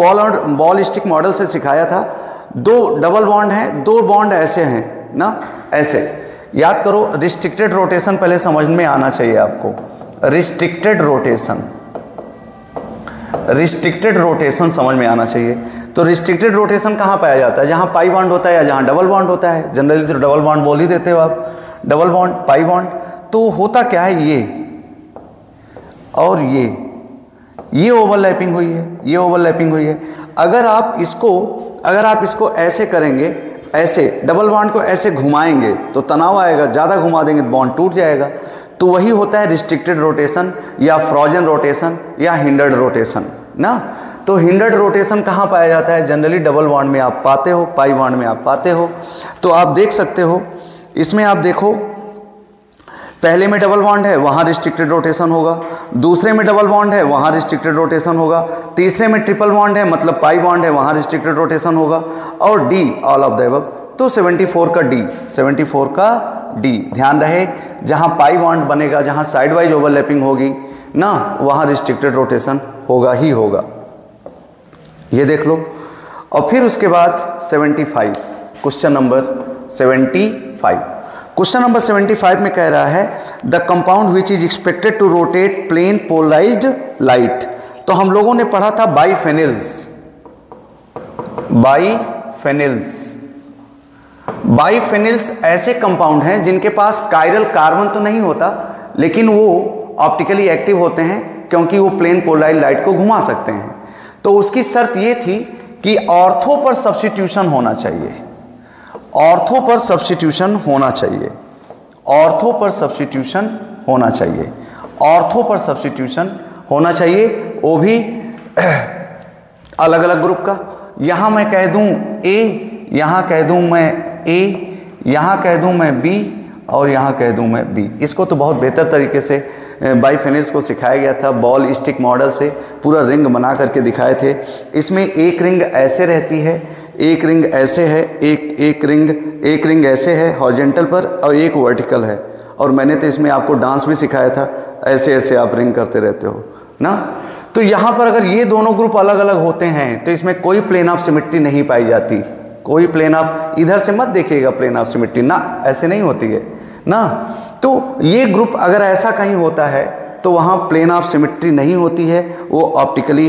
बॉल स्टिक मॉडल से सिखाया था। 2 डबल बॉन्ड हैं, 2 बॉन्ड ऐसे हैं ना, ऐसे याद करो। रिस्ट्रिक्टेड रोटेशन पहले समझ में आना चाहिए आपको। रिस्ट्रिक्टेड रोटेशन समझ में आना चाहिए। तो रिस्ट्रिक्टेड रोटेशन कहाँ पाया जाता है, जहाँ पाई बॉन्ड होता है या जहाँ डबल बॉन्ड होता है। जनरली तो डबल बॉन्ड बोल ही देते हो आप, डबल बॉन्ड, पाई बॉन्ड। तो होता क्या है, ये और ये ओवरलैपिंग हुई है, ये ओवरलैपिंग हुई है। अगर आप इसको ऐसे करेंगे, ऐसे डबल बॉन्ड को ऐसे घुमाएंगे तो तनाव आएगा, ज़्यादा घुमा देंगे तो बॉन्ड टूट जाएगा। तो वही होता है रिस्ट्रिक्टेड रोटेशन या फ्रोजन रोटेशन या हिंडर्ड रोटेशन ना। तो हिंडर्ड रोटेशन कहाँ पाया जाता है, जनरली डबल बॉन्ड में आप पाते हो, पाई बॉन्ड में आप पाते हो। तो आप देख सकते हो इसमें, आप देखो पहले में डबल बॉन्ड है, वहाँ रिस्ट्रिक्टेड रोटेशन होगा। दूसरे में डबल बॉन्ड है, वहाँ रिस्ट्रिक्टेड रोटेशन होगा। तीसरे में ट्रिपल बॉन्ड है, मतलब पाई बॉन्ड है, वहाँ रिस्ट्रिक्टेड रोटेशन होगा। और D all of the above. तो 74 का डी ध्यान रहे, जहाँ पाई बॉन्ड बनेगा, जहाँ साइड वाइज ओवरलैपिंग होगी ना, वहाँ रिस्ट्रिक्टेड रोटेशन होगा ही होगा। ये देख लो। और फिर उसके बाद 75, क्वेश्चन नंबर 75। क्वेश्चन नंबर 75 में कह रहा है the compound which is expected to rotate plane polarized light. तो हम लोगों ने पढ़ा था बाइफेनिल्स ऐसे कंपाउंड हैं जिनके पास कायरल कार्बन तो नहीं होता, लेकिन वो ऑप्टिकली एक्टिव होते हैं क्योंकि वो प्लेन पोलराइज्ड लाइट को घुमा सकते हैं। तो उसकी शर्त ये थी कि ऑर्थो पर सब्स्टिट्यूशन होना चाहिए, ऑर्थो पर सब्स्टिट्यूशन होना चाहिए, ऑर्थो पर सब्स्टिट्यूशन होना चाहिए, ऑर्थो पर सब्स्टिट्यूशन होना चाहिए, वो भी अलग अलग ग्रुप का। यहाँ मैं कह दूँ ए, यहाँ कह दूँ मैं ए, यहाँ कह दूँ मैं बी और यहाँ कह दूँ मैं बी। इसको तो बहुत बेहतर तरीके से बाइफेनिल्स को सिखाया गया था, बॉल स्टिक मॉडल से पूरा रिंग बना करके दिखाए थे। इसमें एक रिंग ऐसे रहती है, एक रिंग ऐसे है, एक रिंग ऐसे है हॉरिजॉन्टल पर और एक वर्टिकल है। और मैंने तो इसमें आपको डांस भी सिखाया था, ऐसे ऐसे आप रिंग करते रहते हो ना। तो यहाँ पर अगर ये दोनों ग्रुप अलग अलग होते हैं तो इसमें कोई प्लेन ऑफ सिमेट्री नहीं पाई जाती। कोई प्लेन ऑफ, इधर से मत देखिएगा प्लेन ऑफ सिमेट्री ना, ऐसे नहीं होती है ना। तो ये ग्रुप अगर ऐसा कहीं होता है तो वहाँ प्लेन ऑफ सिमेट्री नहीं होती है, वो ऑप्टिकली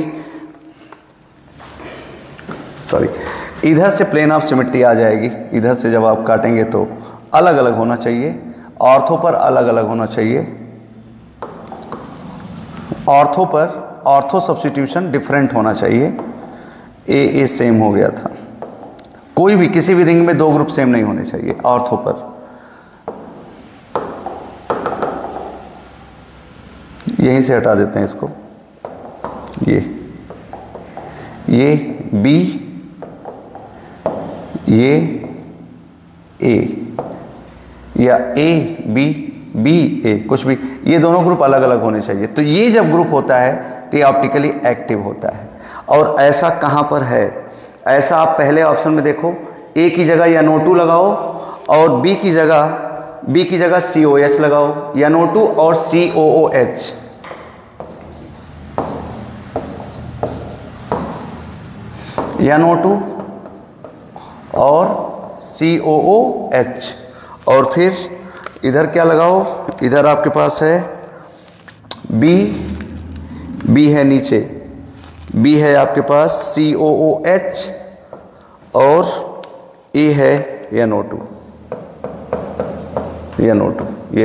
इधर से प्लेन ऑफ सिमेट्री आ जाएगी। इधर से जब आप काटेंगे तो अलग अलग होना चाहिए, ऑर्थो पर अलग अलग होना चाहिए, ऑर्थो पर ऑर्थो सब्स्टिट्यूशन डिफरेंट होना चाहिए। ए सेम हो गया था, कोई भी किसी भी रिंग में 2 ग्रुप सेम नहीं होने चाहिए ऑर्थो पर। यहीं से हटा देते हैं इसको, ये बी, ये ए या ए बी, बी ए, कुछ भी, ये दोनों ग्रुप अलग अलग होने चाहिए। तो ये जब ग्रुप होता है तो ये ऑप्टिकली एक्टिव होता है। और ऐसा कहाँ पर है, ऐसा आप पहले ऑप्शन में देखो, ए की जगह या NO2 लगाओ और बी की जगह COH लगाओ, या NO2 और COOH। या NO2 और COOH। और फिर इधर क्या लगाओ, इधर आपके पास है बी है नीचे, बी है आपके पास COOH और ए है NO2, ये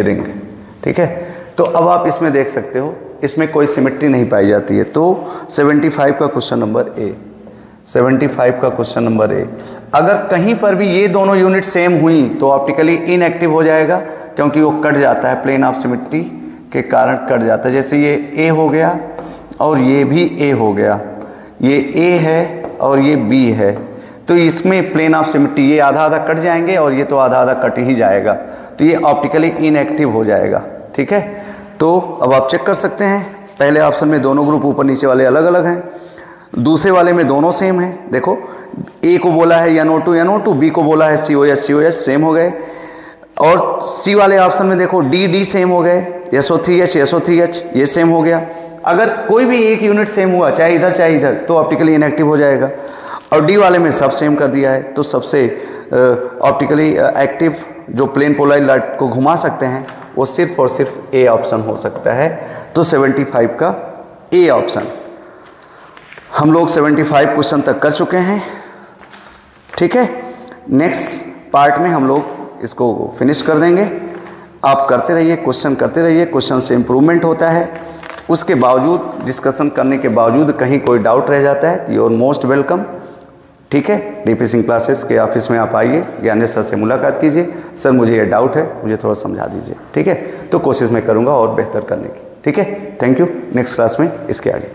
रिंग है। ठीक है, तो अब आप इसमें देख सकते हो इसमें कोई सिमेट्री नहीं पाई जाती है। तो 75 का क्वेश्चन नंबर ए, 75 का क्वेश्चन नंबर ए। अगर कहीं पर भी ये दोनों यूनिट सेम हुई तो ऑप्टिकली इनएक्टिव हो जाएगा, क्योंकि वो कट जाता है, प्लेन ऑफ सिमेट्री के कारण कट जाता है। जैसे ये ए हो गया और ये भी ए हो गया, ये ए है और ये बी है, तो इसमें प्लेन ऑफ सिमेट्री ये आधा आधा कट जाएंगे और ये तो आधा आधा कट ही जाएगा, तो ये ऑप्टिकली इनएक्टिव हो जाएगा। ठीक है, तो अब आप चेक कर सकते हैं, पहले ऑप्शन में दोनों ग्रुप ऊपर नीचे वाले अलग अलग हैं, दूसरे वाले में दोनों सेम हैं। देखो ए को बोला है NO2 NO2, बी को बोला है COH COH, सेम हो गए। और सी वाले ऑप्शन में देखो D सेम हो गए, SO3H SO3H, ये सेम हो गया। अगर कोई भी एक यूनिट सेम हुआ, चाहे इधर, तो ऑप्टिकली इनएक्टिव हो जाएगा। और डी वाले में सब सेम कर दिया है, तो सबसे ऑप्टिकली एक्टिव जो प्लेन पोलराइज्ड लाइट को घुमा सकते हैं वो सिर्फ और सिर्फ ए ऑप्शन हो सकता है। तो 75 का ए ऑप्शन। हम लोग 75 क्वेश्चन तक कर चुके हैं। ठीक है, नेक्स्ट पार्ट में हम लोग इसको फिनिश कर देंगे। आप करते रहिए, क्वेश्चन करते रहिए, क्वेश्चन से इम्प्रूवमेंट होता है। उसके बावजूद, डिस्कशन करने के बावजूद कहीं कोई डाउट रह जाता है तो यू आर मोस्ट वेलकम। ठीक है, डीपी सिंह क्लासेस के ऑफिस में आप आइए, ज्ञानेश सर से मुलाकात कीजिए, सर मुझे ये डाउट है, मुझे थोड़ा समझा दीजिए। ठीक है, तो कोशिश मैं करूँगा और बेहतर करने की। ठीक है, थैंक यू। नेक्स्ट क्लास में इसके आगे